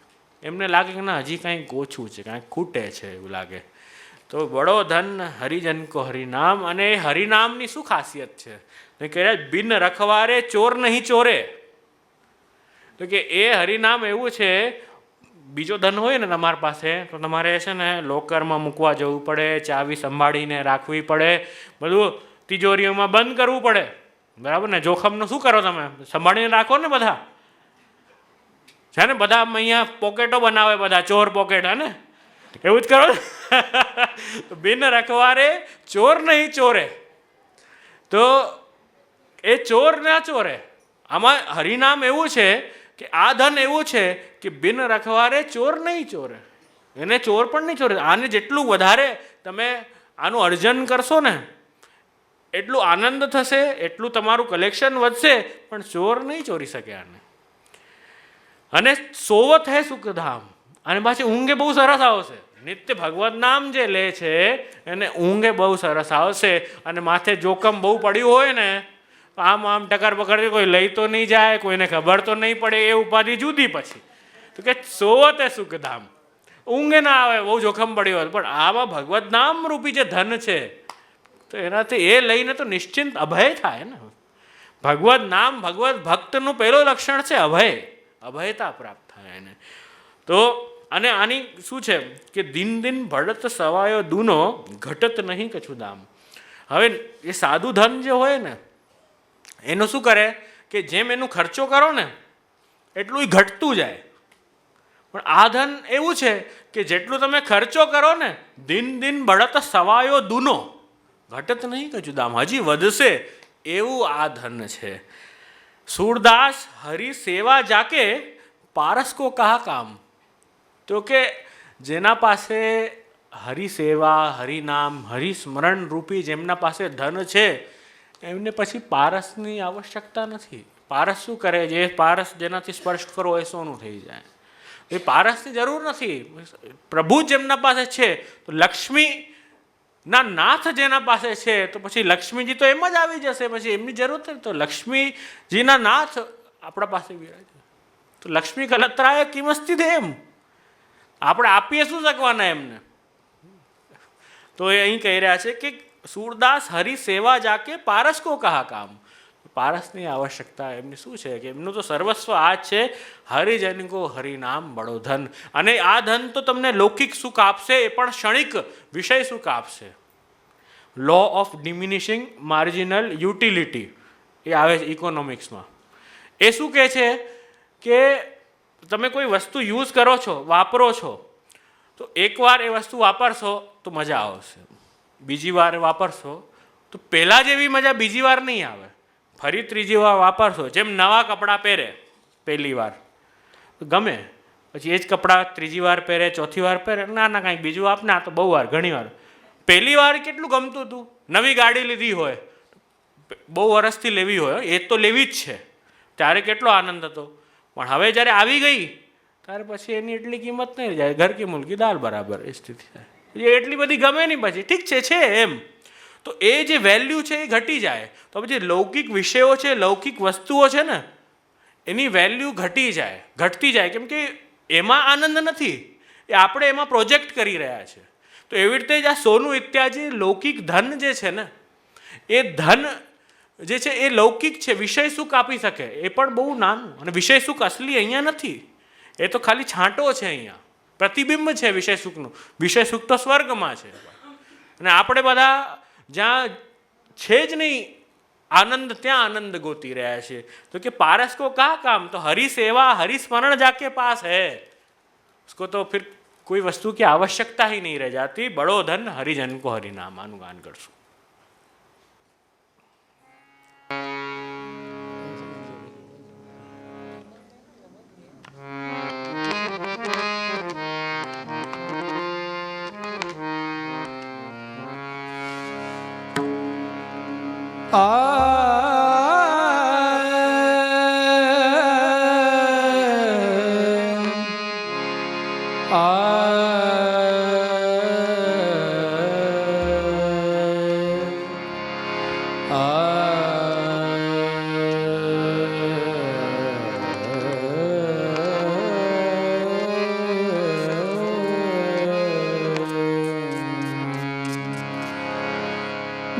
એમને લાગે કે ના, હજી કાંઈક ઓછું છે, કાંઈક ખૂટે છે, એવું લાગે. તો બડો ધન હરિજન કો હરિનામ. અને એ હરિનામની શું ખાસિયત છે? તો કહે બિન રખવારે ચોર નહીં ચોરે. તો કે એ હરિનામ એવું છે, બીજો ધન હોય ને તમારી પાસે તો તમારે છે ને લોકરમાં મૂકવા જવું પડે, ચાવી સંભાળીને રાખવી પડે, બધું તિજોરીઓમાં બંધ કરવું પડે, બરાબર ને? જોખમનું શું કરો તમે? સંભાળીને રાખો ને. બધા છે ને, બધા અહીંયા પોકેટો બનાવે, બધા ચોર પોકેટ, હે ને? એવું જ કરો. બિન રખવારે ચોર નહીં ચોરે. તો એ ચોર ના ચોરે. આમાં હરિનામ એવું છે કે આ ધન એવું છે કે બિન રખવારે ચોર નહીં ચોરે. એને ચોર પણ નહીં ચોરે. આને જેટલું વધારે તમે આનું અર્જન કરશો ને એટલું આનંદ થશે, એટલું તમારું કલેક્શન વધશે, પણ ચોર નહીં ચોરી શકે આને. અને સોવત હે સુખધામ. અને પાછી ઊંઘે બહુ સરસ આવશે. નિત્ય ભગવત નામ જે લે છે એને ઊંઘે બહુ સરસ આવશે, અને માથે જોખમ બહુ પડ્યું હોય ને આમ આમ ટકર પકડતી કોઈ લઈ તો નહીં જાય, કોઈને ખબર તો નહીં પડે, એ ઉપાધિ જુદી. પછી તો કે સોવતે સુખધામ, ઊંઘે ના આવે બહુ જોખમ પડ્યું હોય, પણ આવા ભગવત નામ રૂપી જે ધન છે તો એનાથી એ લઈને તો નિશ્ચિંત અભય થાય ને. ભગવત નામ ભગવત ભક્તનું પહેલું લક્ષણ છે અભય, અભયતા પ્રાપ્ત થાય એને. તો અને આની શું છે કે દિન દિન ભળત સવાયો દૂનો ઘટત નહીં કછું દામ. હવે એ સાદું ધન જે હોય ને એનું શું કરે કે જેમ એનું ખર્ચો કરો ને એટલું એ ઘટતું જાય, પણ આ ધન એવું છે કે જેટલું તમે ખર્ચો કરો ને દિન દિન ભળત સવાયો દૂનો ઘટત નહીં કછું દામ, હજી વધશે એવું આ ધન છે. सूरदास हरि सेवा जाके पारस को कहा काम. तो કે જેના પાસે હરિ સેવા, હરિનામ, હરિસ્મરણ રૂપી જેમના પાસે ધન છે એમને પછી પારસની આવશ્યકતા નથી. પારસ શું કરે? જે પારસ જેનાથી સ્પર્શ કરો એ સોનું થઈ જાય, એ પારસની જરૂર નથી. પ્રભુ જેમના પાસે છે તો લક્ષ્મી ના નાથ જેના પાસે છે તો પછી લક્ષ્મીજી તો એમ જ આવી જશે, પછી એમની જરૂર નથી. તો લક્ષ્મીજીના નાથ આપણા પાસે વિરાજે તો લક્ષ્મી કલત્રાય કિમસ્તી દે, એમ આપણે આપીએ શું શકવાના એમને. તો એ અહીં કહી રહ્યા છે કે सूरदास हरि सेवा जाके पारस को कहा काम. પારસની આવશ્યકતા એમની શું છે કે એમનું તો સર્વસ્વ આ જ છે, હરિજન કો હરિનામ બળો ધન. અને આ ધન તો તમને લૌકિક સુખ આપશે, એ પણ ક્ષણિક વિષય સુખ આપશે. લો ઓફ ડિમિનિશિંગ માર્જિનલ યુટિલિટી એ આવે છે ઇકોનોમિક્સમાં. એ શું કહે છે કે તમે કોઈ વસ્તુ યુઝ કરો છો, વાપરો છો, તો એકવાર એ વસ્તુ વાપરશો તો મજા આવશે, બીજી વાર વાપરશો તો પહેલાં જેવી મજા બીજી વાર નહીં આવે, ફરી ત્રીજી વાર વાપરશો. જેમ નવા કપડાં પહેરે પહેલી વાર તો ગમે, પછી એ જ કપડાં ત્રીજી વાર પહેરે, ચોથી વાર પહેરે, ના ના કાંઈક બીજું આપને, આ તો બહુ વાર ઘણી વાર. પહેલી વાર કેટલું ગમતું હતું, નવી ગાડી લીધી હોય, બહુ વર્ષથી લેવી હોય, એ તો લેવી જ છે, ત્યારે કેટલો આનંદ હતો. પણ હવે જ્યારે આવી ગઈ ત્યારે પછી એની એટલી કિંમત નહીં જાય, ઘર કી મુલકી દાલ બરાબર એ સ્થિતિ થાય, એ એટલી બધી ગમે નહીં. પછી ઠીક છે એમ, તો એ જે વેલ્યુ છે એ ઘટી જાય. તો પછી લૌકિક વિષયો છે, લૌકિક વસ્તુઓ છે ને એની વેલ્યુ ઘટતી જાય, કેમ કે એમાં આનંદ નથી, એ આપણે એમાં પ્રોજેક્ટ કરી રહ્યા છે. તો એવી રીતે જ આ સોનું ઇત્યાદિ લૌકિક ધન જે છે ને એ ધન જે છે એ લૌકિક છે, વિષય સુખ આપી શકે, એ પણ બહુ નાનું. અને વિષય સુખ અસલી અહીંયા નથી, એ તો ખાલી છાંટો છે, અહીંયા પ્રતિબિંબ છે વિષય સુખનું. વિષય સુખ તો સ્વર્ગમાં છે, અને આપણે બધા જ્યાં છે જ નહીં આનંદ ત્યાં આનંદ ગોતી રહ્યા છે. તો કે पारस को कहा काम, तो हरि सेवा हरि स्मरण जाके पास है, उसको तो फिर कोई वस्तु की आवश्यकता ही नहीं रह जाती. बड़ो धन हरिजन को हरिनाम. आનું ગાન કરશું.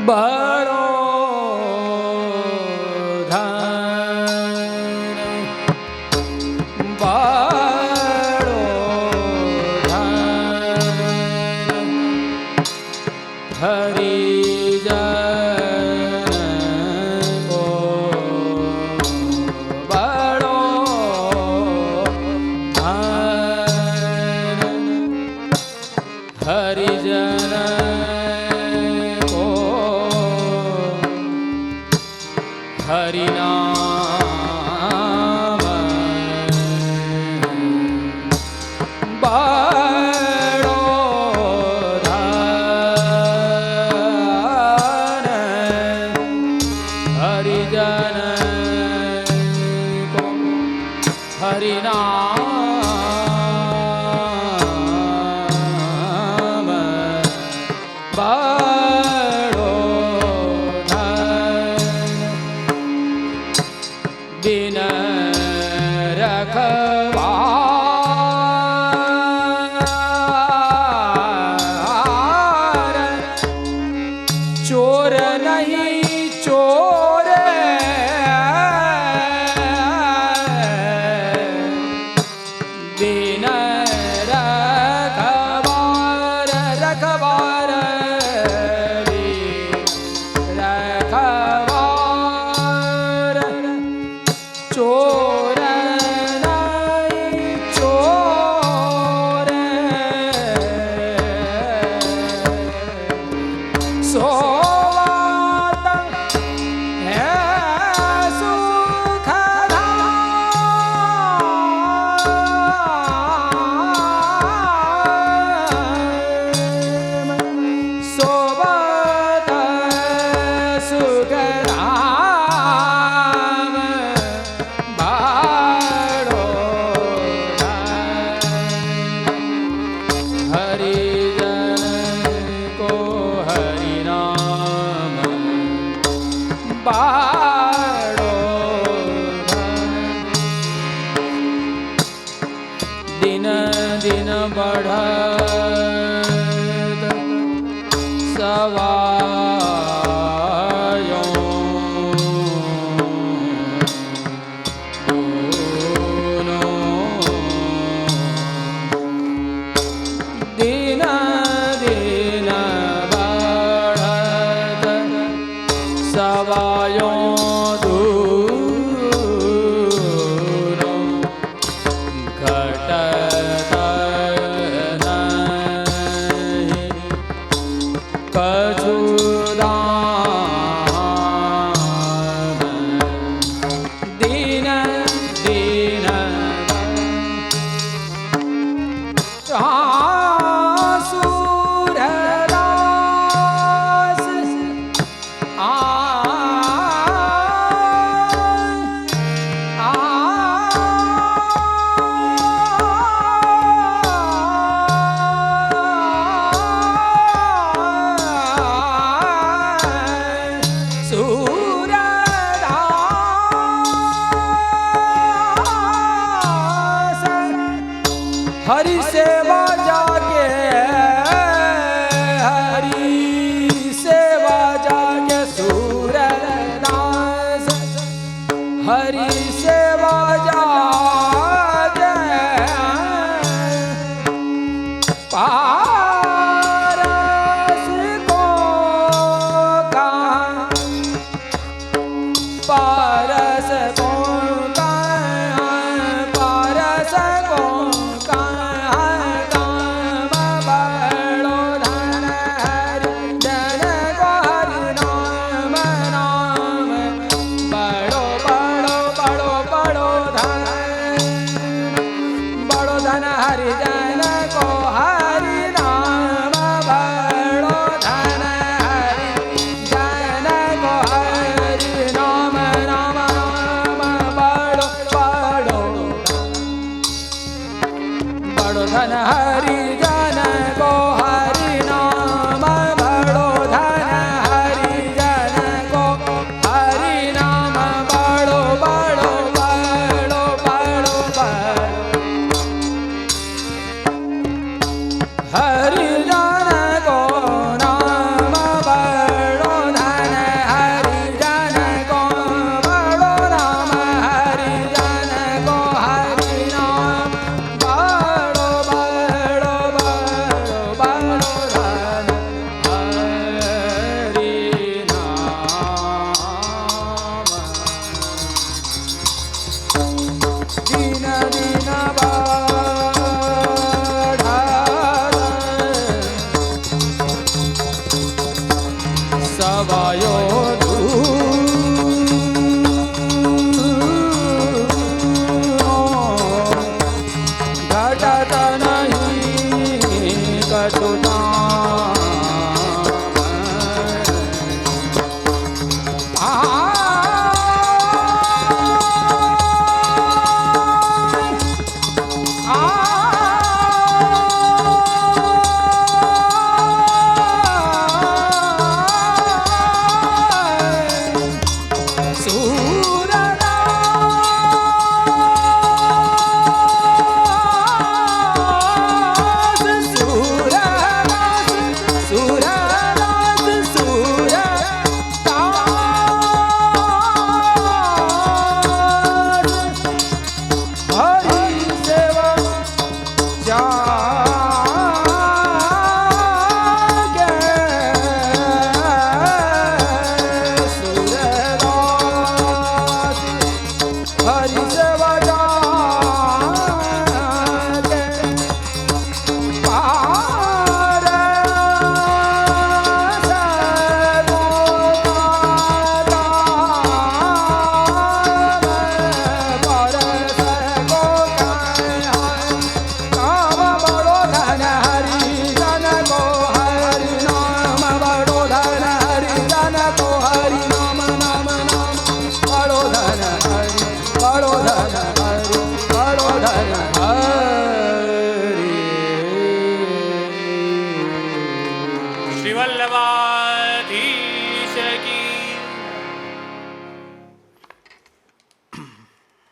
બળો હરિનામ दिन रखवार रखवार रखवार चोर नहीं चोर सोवत है दिन दिन बढ़त सवायों दिन दिन बढ़त सवायों हरि सेवा जाके हरि सेवा जाके सूरदास हरि सेवा जाके पारस को कहाँ पारस को धन हरि जन को हरि नाम बड़ो धन हरि जन को हरि नाम बड़ो बड़ो बड़ो बड़ो बड़ो हरि जन को नाम बड़ो धन हरि जन को बड़ो नाम हरि जन को हरि नाम सूरदास વલ્લભાય